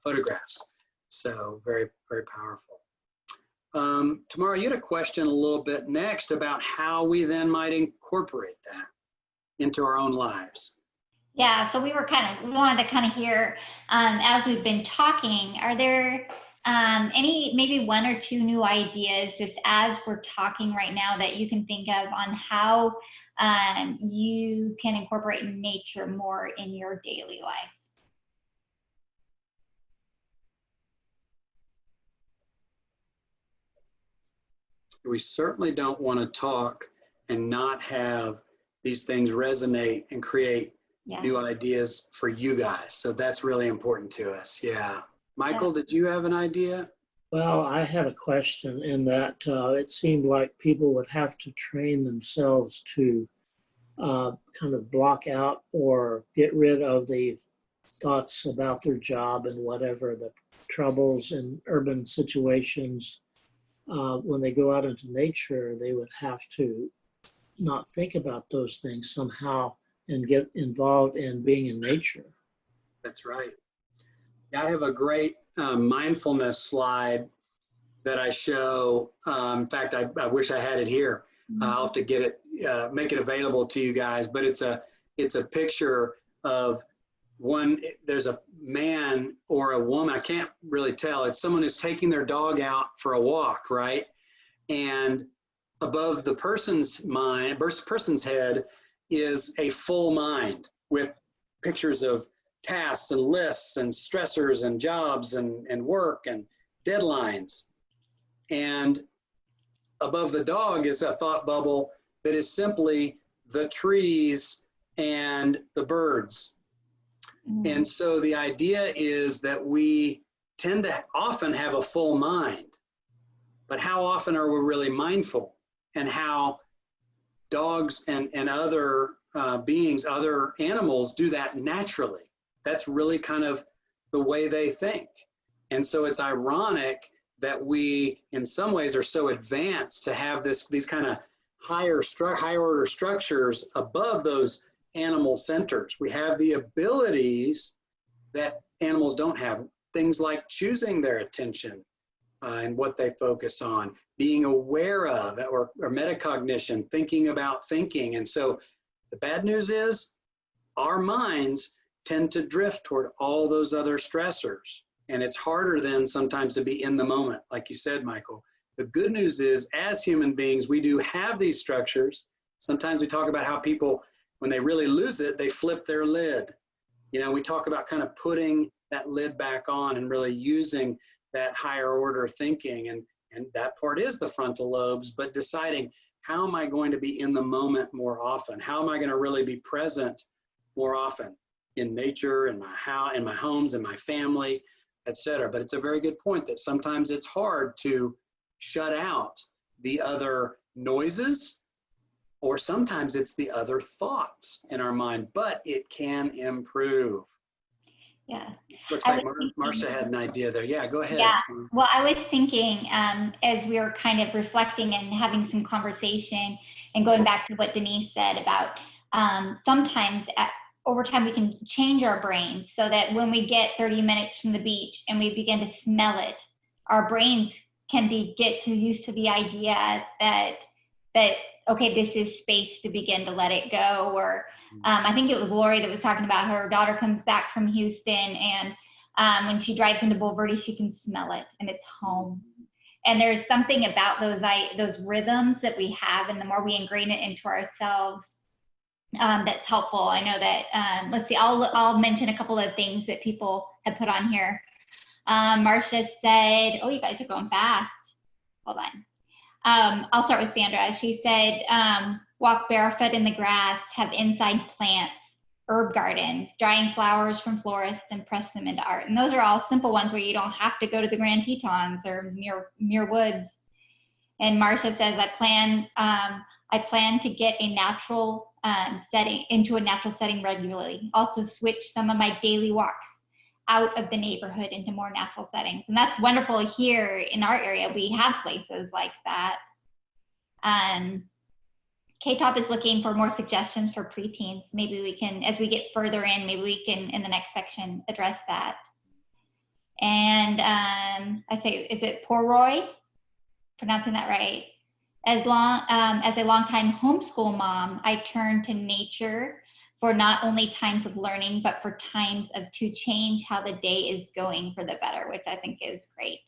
Speaker 1: photographs. So very, very powerful. Tamara, you had a question a little bit next about how we then might incorporate that into our own lives.
Speaker 3: Yeah, so we wanted to hear, as we've been talking, are there any, maybe one or two new ideas just as we're talking right now that you can think of on how you can incorporate nature more in your daily life?
Speaker 1: We certainly don't want to talk and not have these things resonate and create new ideas for you guys. So that's really important to us. Yeah. Michael, did you have an idea?
Speaker 7: Well, I had a question in that it seemed like people would have to train themselves to kind of block out or get rid of the thoughts about their job and whatever, the troubles in urban situations. When they go out into nature, they would have to not think about those things somehow and get involved in being in nature.
Speaker 1: That's right. I have a great mindfulness slide that I show. In fact, I wish I had it here. I'll have to get it, make it available to you guys. But it's a picture of there's a man or a woman, I can't really tell. It's someone who's taking their dog out for a walk, right? And above the person's head is a full mind with pictures of tasks and lists and stressors and jobs and work and deadlines. And above the dog is a thought bubble that is simply the trees and the birds. And so the idea is that we tend to often have a full mind, but how often are we really mindful? And how dogs and other beings, other animals do that naturally. That's really kind of the way they think. And so it's ironic that we, in some ways, are so advanced to have these kind of higher order structures above those animal centers. We have the abilities that animals don't have. Things like choosing their attention and what they focus on, being aware of, or metacognition, thinking about thinking. And so the bad news is our minds tend to drift toward all those other stressors. And it's harder then sometimes to be in the moment, like you said, Michael. The good news is, as human beings, we do have these structures. Sometimes we talk about how people, when they really lose it, they flip their lid. You know, we talk about kind of putting that lid back on and really using that higher order thinking. And that part is the frontal lobes, but deciding, how am I going to be in the moment more often? How am I going to really be present more often in nature, in my house, in my homes, in my family, etc. But it's a very good point that sometimes it's hard to shut out the other noises, or sometimes it's the other thoughts in our mind, but it can improve.
Speaker 3: Yeah.
Speaker 1: Looks like Marcia had an idea there. Yeah, go ahead.
Speaker 3: Yeah. Well, I was thinking as we were kind of reflecting and having some conversation and going back to what Denise said about sometimes over time we can change our brains so that when we get 30 minutes from the beach and we begin to smell it, our brains can get used to the idea that okay, this is space to begin to let it go. Or I think it was Lori that was talking about her daughter comes back from Houston, and when she drives into Bulverde, she can smell it and it's home. And there's something about those rhythms that we have, and the more we ingrain it into ourselves, that's helpful. I know that, let's see, I'll mention a couple of things that people have put on here. Marcia said, oh, you guys are going fast. Hold on. I'll start with Sandra. She said, walk barefoot in the grass, have inside plants, herb gardens, drying flowers from florists and press them into art. And those are all simple ones where you don't have to go to the Grand Tetons or Muir Woods. And Marcia says, I plan to get a natural into a natural setting regularly. Also switch some of my daily walks out of the neighborhood into more natural settings. And that's wonderful here in our area. We have places like that. K-Top is looking for more suggestions for preteens. Maybe we can, as we get further in, maybe we can, in the next section, address that. And I say, is it Poroy? Pronouncing that right. As a longtime homeschool mom, I turn to nature for not only times of learning, but for times to change how the day is going for the better, which I think is great.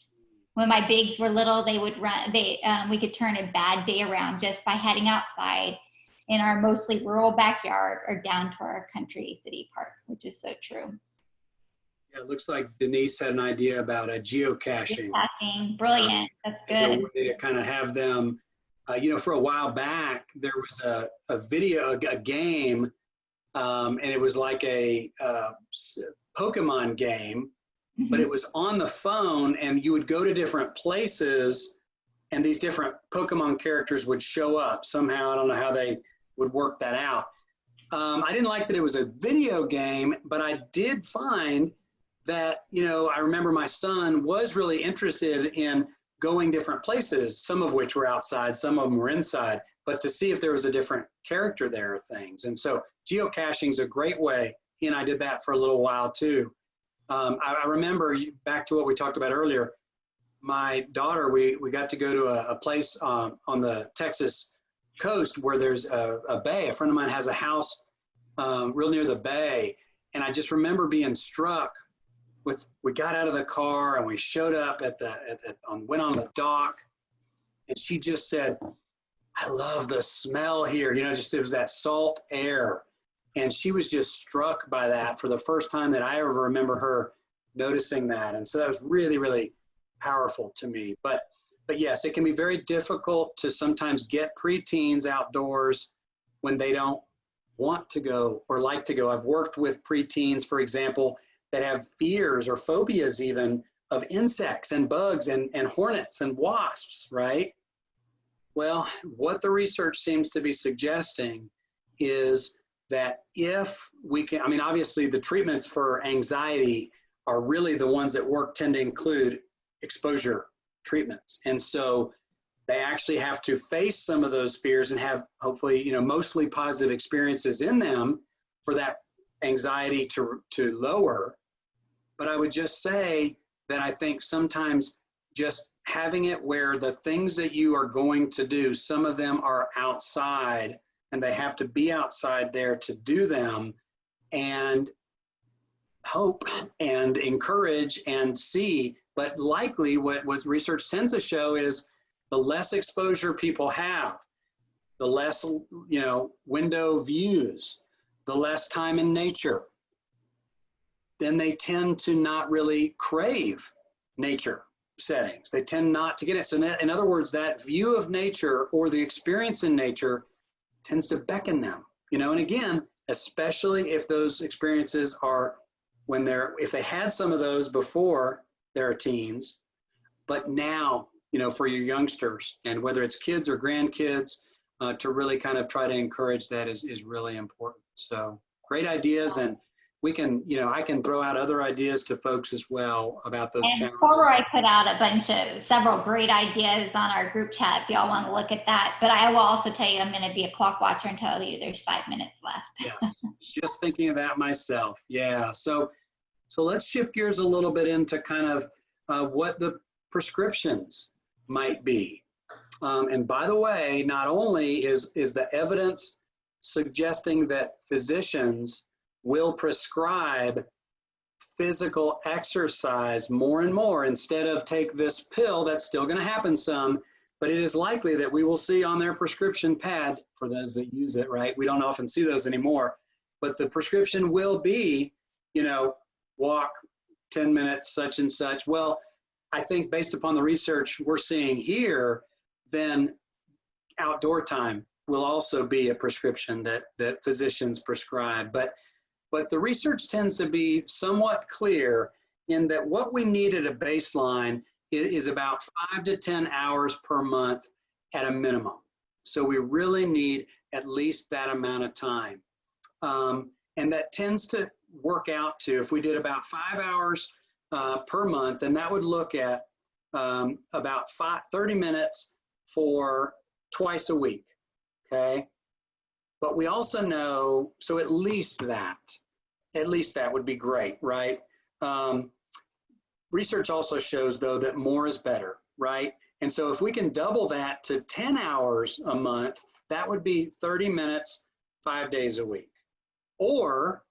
Speaker 3: When my bigs were little, they would run. We could turn a bad day around just by heading outside in our mostly rural backyard or down to our country city park, which is so true.
Speaker 1: Yeah, it looks like Denise had an idea about geocaching.
Speaker 3: Geocaching, brilliant. That's good.
Speaker 1: It's a way to kind of have them. You know, for a while back, there was a game, and it was like a Pokemon game, but it was on the phone, and you would go to different places, and these different Pokemon characters would show up somehow. I don't know how they would work that out. I didn't like that it was a video game, but I did find that, you know, I remember my son was really interested in going different places, some of which were outside, some of them were inside, but to see if there was a different character there or things. And so geocaching is a great way. He and I did that for a little while too. I remember, back to what we talked about earlier, my daughter, we got to go to a place on the Texas coast where there's a bay. A friend of mine has a house real near the bay. And I just remember being struck we got out of the car and we showed up went on the dock, and she just said, I love the smell here. You know, just, it was that salt air. And she was just struck by that for the first time that I ever remember her noticing that. And so that was really, really powerful to me. But yes, it can be very difficult to sometimes get preteens outdoors when they don't want to go or like to go. I've worked with preteens, for example, that have fears or phobias even of insects and bugs and hornets and wasps, right? Well, what the research seems to be suggesting is that if we can, I mean, obviously the treatments for anxiety are really the ones that work tend to include exposure treatments. And so they actually have to face some of those fears and have hopefully, you know, mostly positive experiences in them for that anxiety to lower. But I would just say that I think sometimes just having it where the things that you are going to do, some of them are outside and they have to be outside there to do them, and hope and encourage and see. But likely what research tends to show is the less exposure people have, the less, window views, the less time in nature, then they tend to not really crave nature settings. They tend not to get it. So in other words, that view of nature or the experience in nature tends to beckon them, and again, especially if those experiences are if they had some of those before they're teens, but now, for your youngsters, and whether it's kids or grandkids, to really kind of try to encourage that is really important. So great ideas, and we can, I can throw out other ideas to folks as well about those
Speaker 3: and
Speaker 1: challenges.
Speaker 3: Before I put out several great ideas on our group chat if y'all want to look at that, but I will also tell you I'm going to be a clock watcher and tell you there's 5 minutes left.
Speaker 1: Yes, just thinking of that myself. Yeah, so let's shift gears a little bit into kind of what the prescriptions might be. And by the way, not only is the evidence suggesting that physicians will prescribe physical exercise more and more instead of take this pill. That's still going to happen some, but it is likely that we will see on their prescription pad, for those that use it, right? We don't often see those anymore, but the prescription will be, walk 10 minutes, such and such. Well, I think based upon the research we're seeing here, then outdoor time will also be a prescription that physicians prescribe. But the research tends to be somewhat clear in that what we need at a baseline is about 5 to 10 hours per month at a minimum. So we really need at least that amount of time. And that tends to work out to, if we did about 5 hours per month, then that would look at about 30 minutes for twice a week, okay? But we also know, so at least that would be great, right? Research also shows, though, that more is better, right? And so if we can double that to 10 hours a month, that would be 30 minutes, 5 days a week, or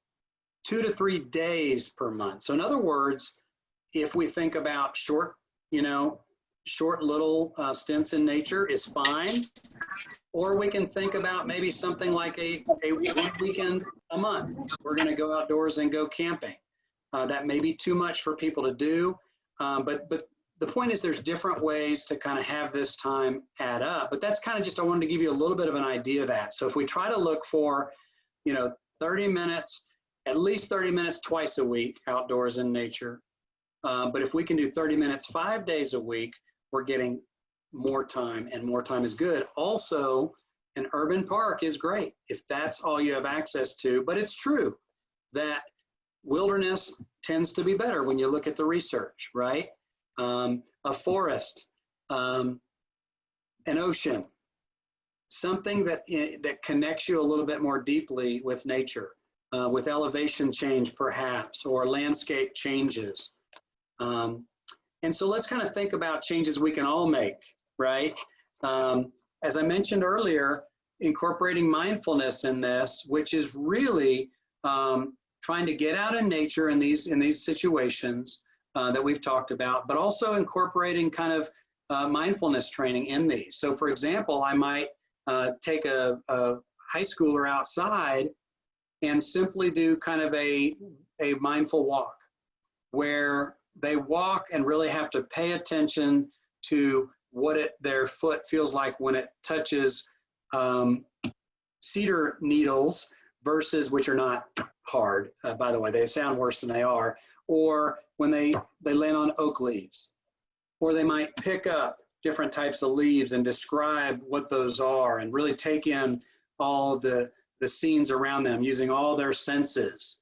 Speaker 1: 2 to 3 days per month. So in other words, if we think about short little stints in nature is fine, or we can think about maybe something like a 1 weekend a month. We're going to go outdoors and go camping. That may be too much for people to do, but the point is there's different ways to kind of have this time add up. But that's kind of just, I wanted to give you a little bit of an idea of that. So if we try to look for, 30 minutes, at least 30 minutes twice a week outdoors in nature. But if we can do 30 minutes 5 days a week, we're getting more time, and more time is good. Also, an urban park is great if that's all you have access to, but it's true that wilderness tends to be better when you look at the research, right? A forest, an ocean, something that connects you a little bit more deeply with nature, with elevation change perhaps, or landscape changes. And so let's kind of think about changes we can all make, right? As I mentioned earlier, incorporating mindfulness in this, which is really trying to get out in nature in these situations that we've talked about, but also incorporating kind of mindfulness training in these. So for example, I might take a high schooler outside and simply do kind of a mindful walk where they walk and really have to pay attention to what their foot feels like when it touches cedar needles versus, which are not hard, by the way, they sound worse than they are, or when they land on oak leaves, or they might pick up different types of leaves and describe what those are and really take in all the scenes around them using all their senses.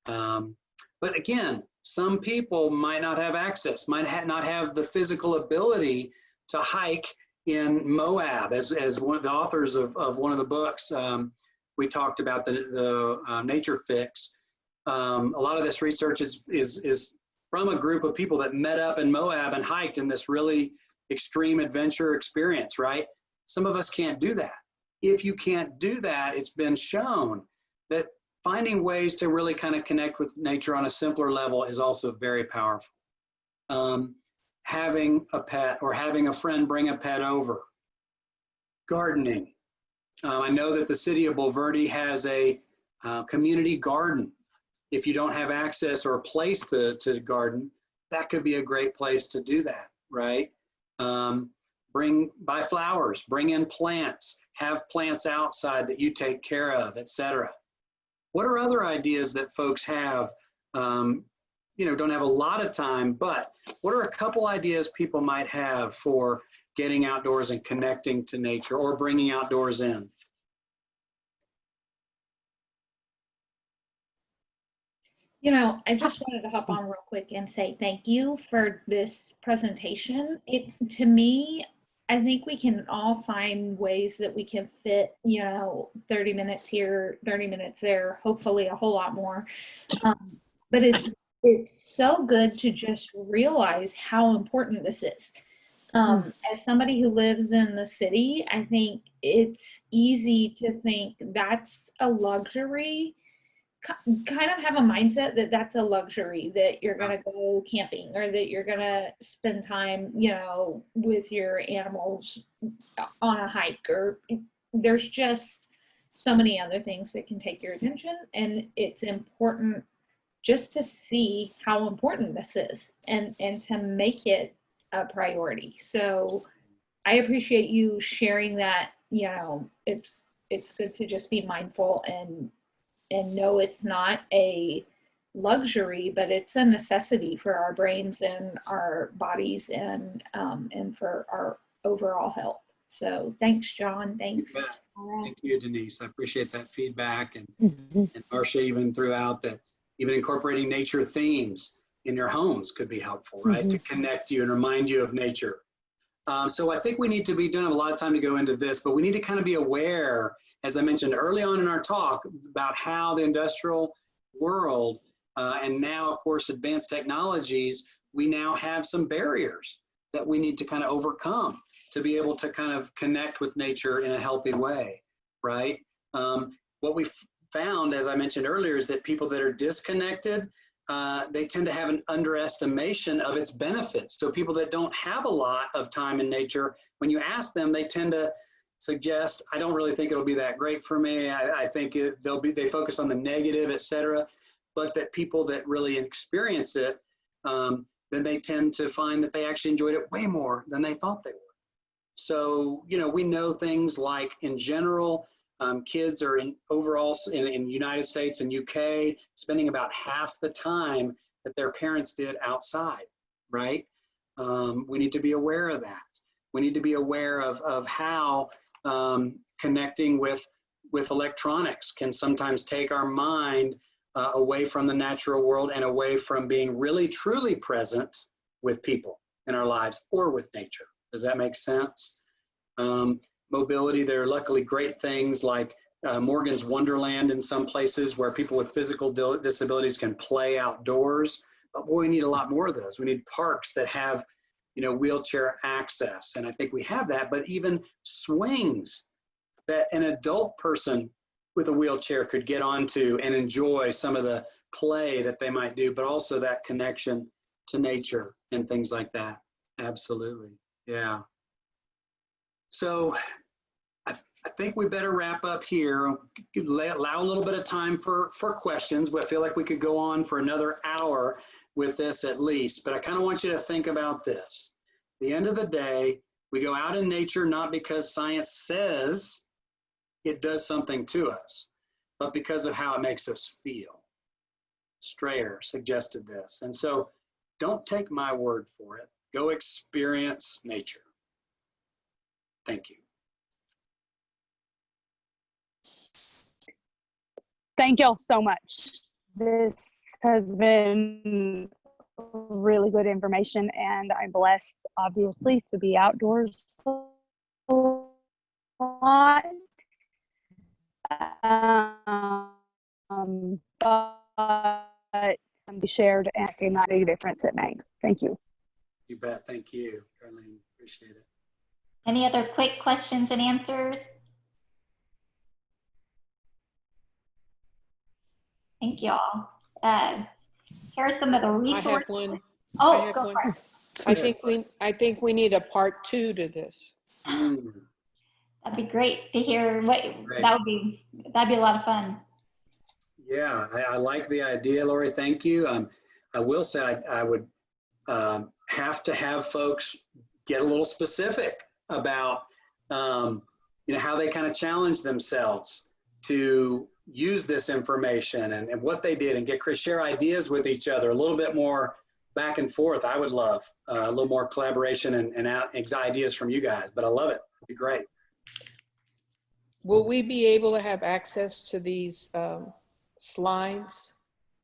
Speaker 1: But again, some people might not have access, might not have the physical ability to hike in Moab. As one of the authors of one of the books, we talked about the Nature Fix. A lot of this research is from a group of people that met up in Moab and hiked in this really extreme adventure experience, right? Some of us can't do that. If you can't do that, it's been shown that finding ways to really kind of connect with nature on a simpler level is also very powerful. Having a pet or having a friend bring a pet over, gardening, I know that the city of Bulverde has a community garden. If you don't have access or a place to garden, that could be a great place to do that, right? Buy flowers, bring in plants, have plants outside that you take care of, etc. What are other ideas that folks have? Don't have a lot of time, but what are a couple ideas people might have for getting outdoors and connecting to nature or bringing outdoors in?
Speaker 5: I just wanted to hop on real quick and say thank you for this presentation. To me, I think we can all find ways that we can fit, 30 minutes here, 30 minutes there, hopefully a whole lot more. But it's so good to just realize how important this is. As somebody who lives in the city, I think it's easy to think that's a luxury, kind of have a mindset that that's a luxury, that you're going to go camping or that you're going to spend time, with your animals on a hike, or there's just so many other things that can take your attention. And it's important just to see how important this is and to make it a priority. So I appreciate you sharing that. It's good to just be mindful and know it's not a luxury, but it's a necessity for our brains and our bodies and for our overall health. So thanks, John. Thanks.
Speaker 1: Thank you, Denise. I appreciate that feedback. And Marcia even threw out that even incorporating nature themes in your homes could be helpful, right? To connect you and remind you of nature. So I think we need to be, don't have a lot of time to go into this, but we need to kind of be aware, as I mentioned early on in our talk, about how the industrial world and now, of course, advanced technologies, we now have some barriers that we need to kind of overcome to be able to kind of connect with nature in a healthy way, right? What we found, as I mentioned earlier, is that people that are disconnected, they tend to have an underestimation of its benefits. So people that don't have a lot of time in nature, when you ask them, they tend to suggest, I don't really think it'll be that great for me. I think they focus on the negative, et cetera. But that people that really experience it, then they tend to find that they actually enjoyed it way more than they thought they would. So, we know things like, in general, kids are in the United States and UK spending about half the time that their parents did outside, right? We need to be aware of that. We need to be aware of how connecting with electronics can sometimes take our mind away from the natural world and away from being really truly present with people in our lives or with nature. Does that make sense? Mobility, there are luckily great things like Morgan's Wonderland in some places where people with physical disabilities can play outdoors. But boy, we need a lot more of those. We need parks that have, wheelchair access. And I think we have that, but even swings that an adult person with a wheelchair could get onto and enjoy some of the play that they might do, but also that connection to nature and things like that. Absolutely. Yeah. So I think we better wrap up here. Allow a little bit of time for questions, but I feel like we could go on for another hour with this at least. But I kind of want you to think about this. At the end of the day, we go out in nature not because science says it does something to us, but because of how it makes us feel. Strayer suggested this. And so don't take my word for it. Go experience nature. Thank you.
Speaker 8: Thank y'all so much. This has been really good information, and I'm blessed, obviously, to be outdoors a lot. But be shared and can make a difference it makes. Thank you.
Speaker 1: You bet. Thank you, Darlene. Appreciate it.
Speaker 3: Any other quick questions and answers? Thank you all. Here are some of the resources.
Speaker 9: I have one.
Speaker 3: Oh, go for it.
Speaker 9: I think we need a part 2 to this.
Speaker 3: That'd be great to hear.
Speaker 1: Great.
Speaker 3: That'd be a lot of fun.
Speaker 1: Yeah, I like the idea, Lori. Thank you. I will say I would have to have folks get a little specific about how they kind of challenge themselves to use this information and what they did, and share ideas with each other, a little bit more back and forth. I would love a little more collaboration and ideas from you guys, but I love it. It'd be great.
Speaker 9: Will we be able to have access to these slides?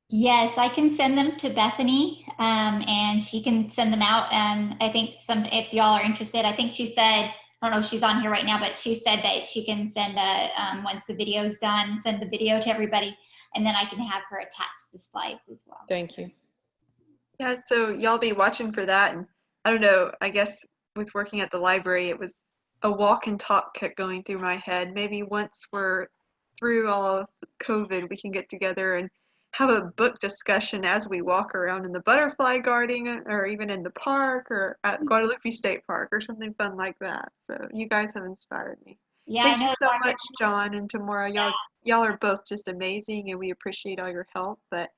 Speaker 3: Yes, I can send them to Bethany, and she can send them out. I think if y'all are interested, I think she said, I don't know if she's on here right now, but she said that she can send once the video's done, send the video to everybody, and then I can have her attach the slides as well.
Speaker 9: Thank you.
Speaker 2: Yeah, so y'all be watching for that. And I don't know, I guess with working at the library, it was a walk and talk kept going through my head. Maybe once we're through all of COVID, we can get together and have a book discussion as we walk around in the butterfly garden, or even in the park, or at Guadalupe State Park, or something fun like that. So you guys have inspired me.
Speaker 3: Yeah,
Speaker 2: Thank
Speaker 3: I know
Speaker 2: you so much, John and Tamara. Y'all are both just amazing, and we appreciate all your help. But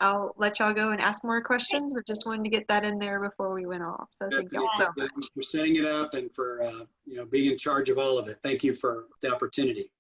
Speaker 2: I'll let y'all go and ask more questions, but just wanted to get that in there before we went off. So thank y'all so much
Speaker 1: for setting it up and for being in charge of all of it. Thank you for the opportunity.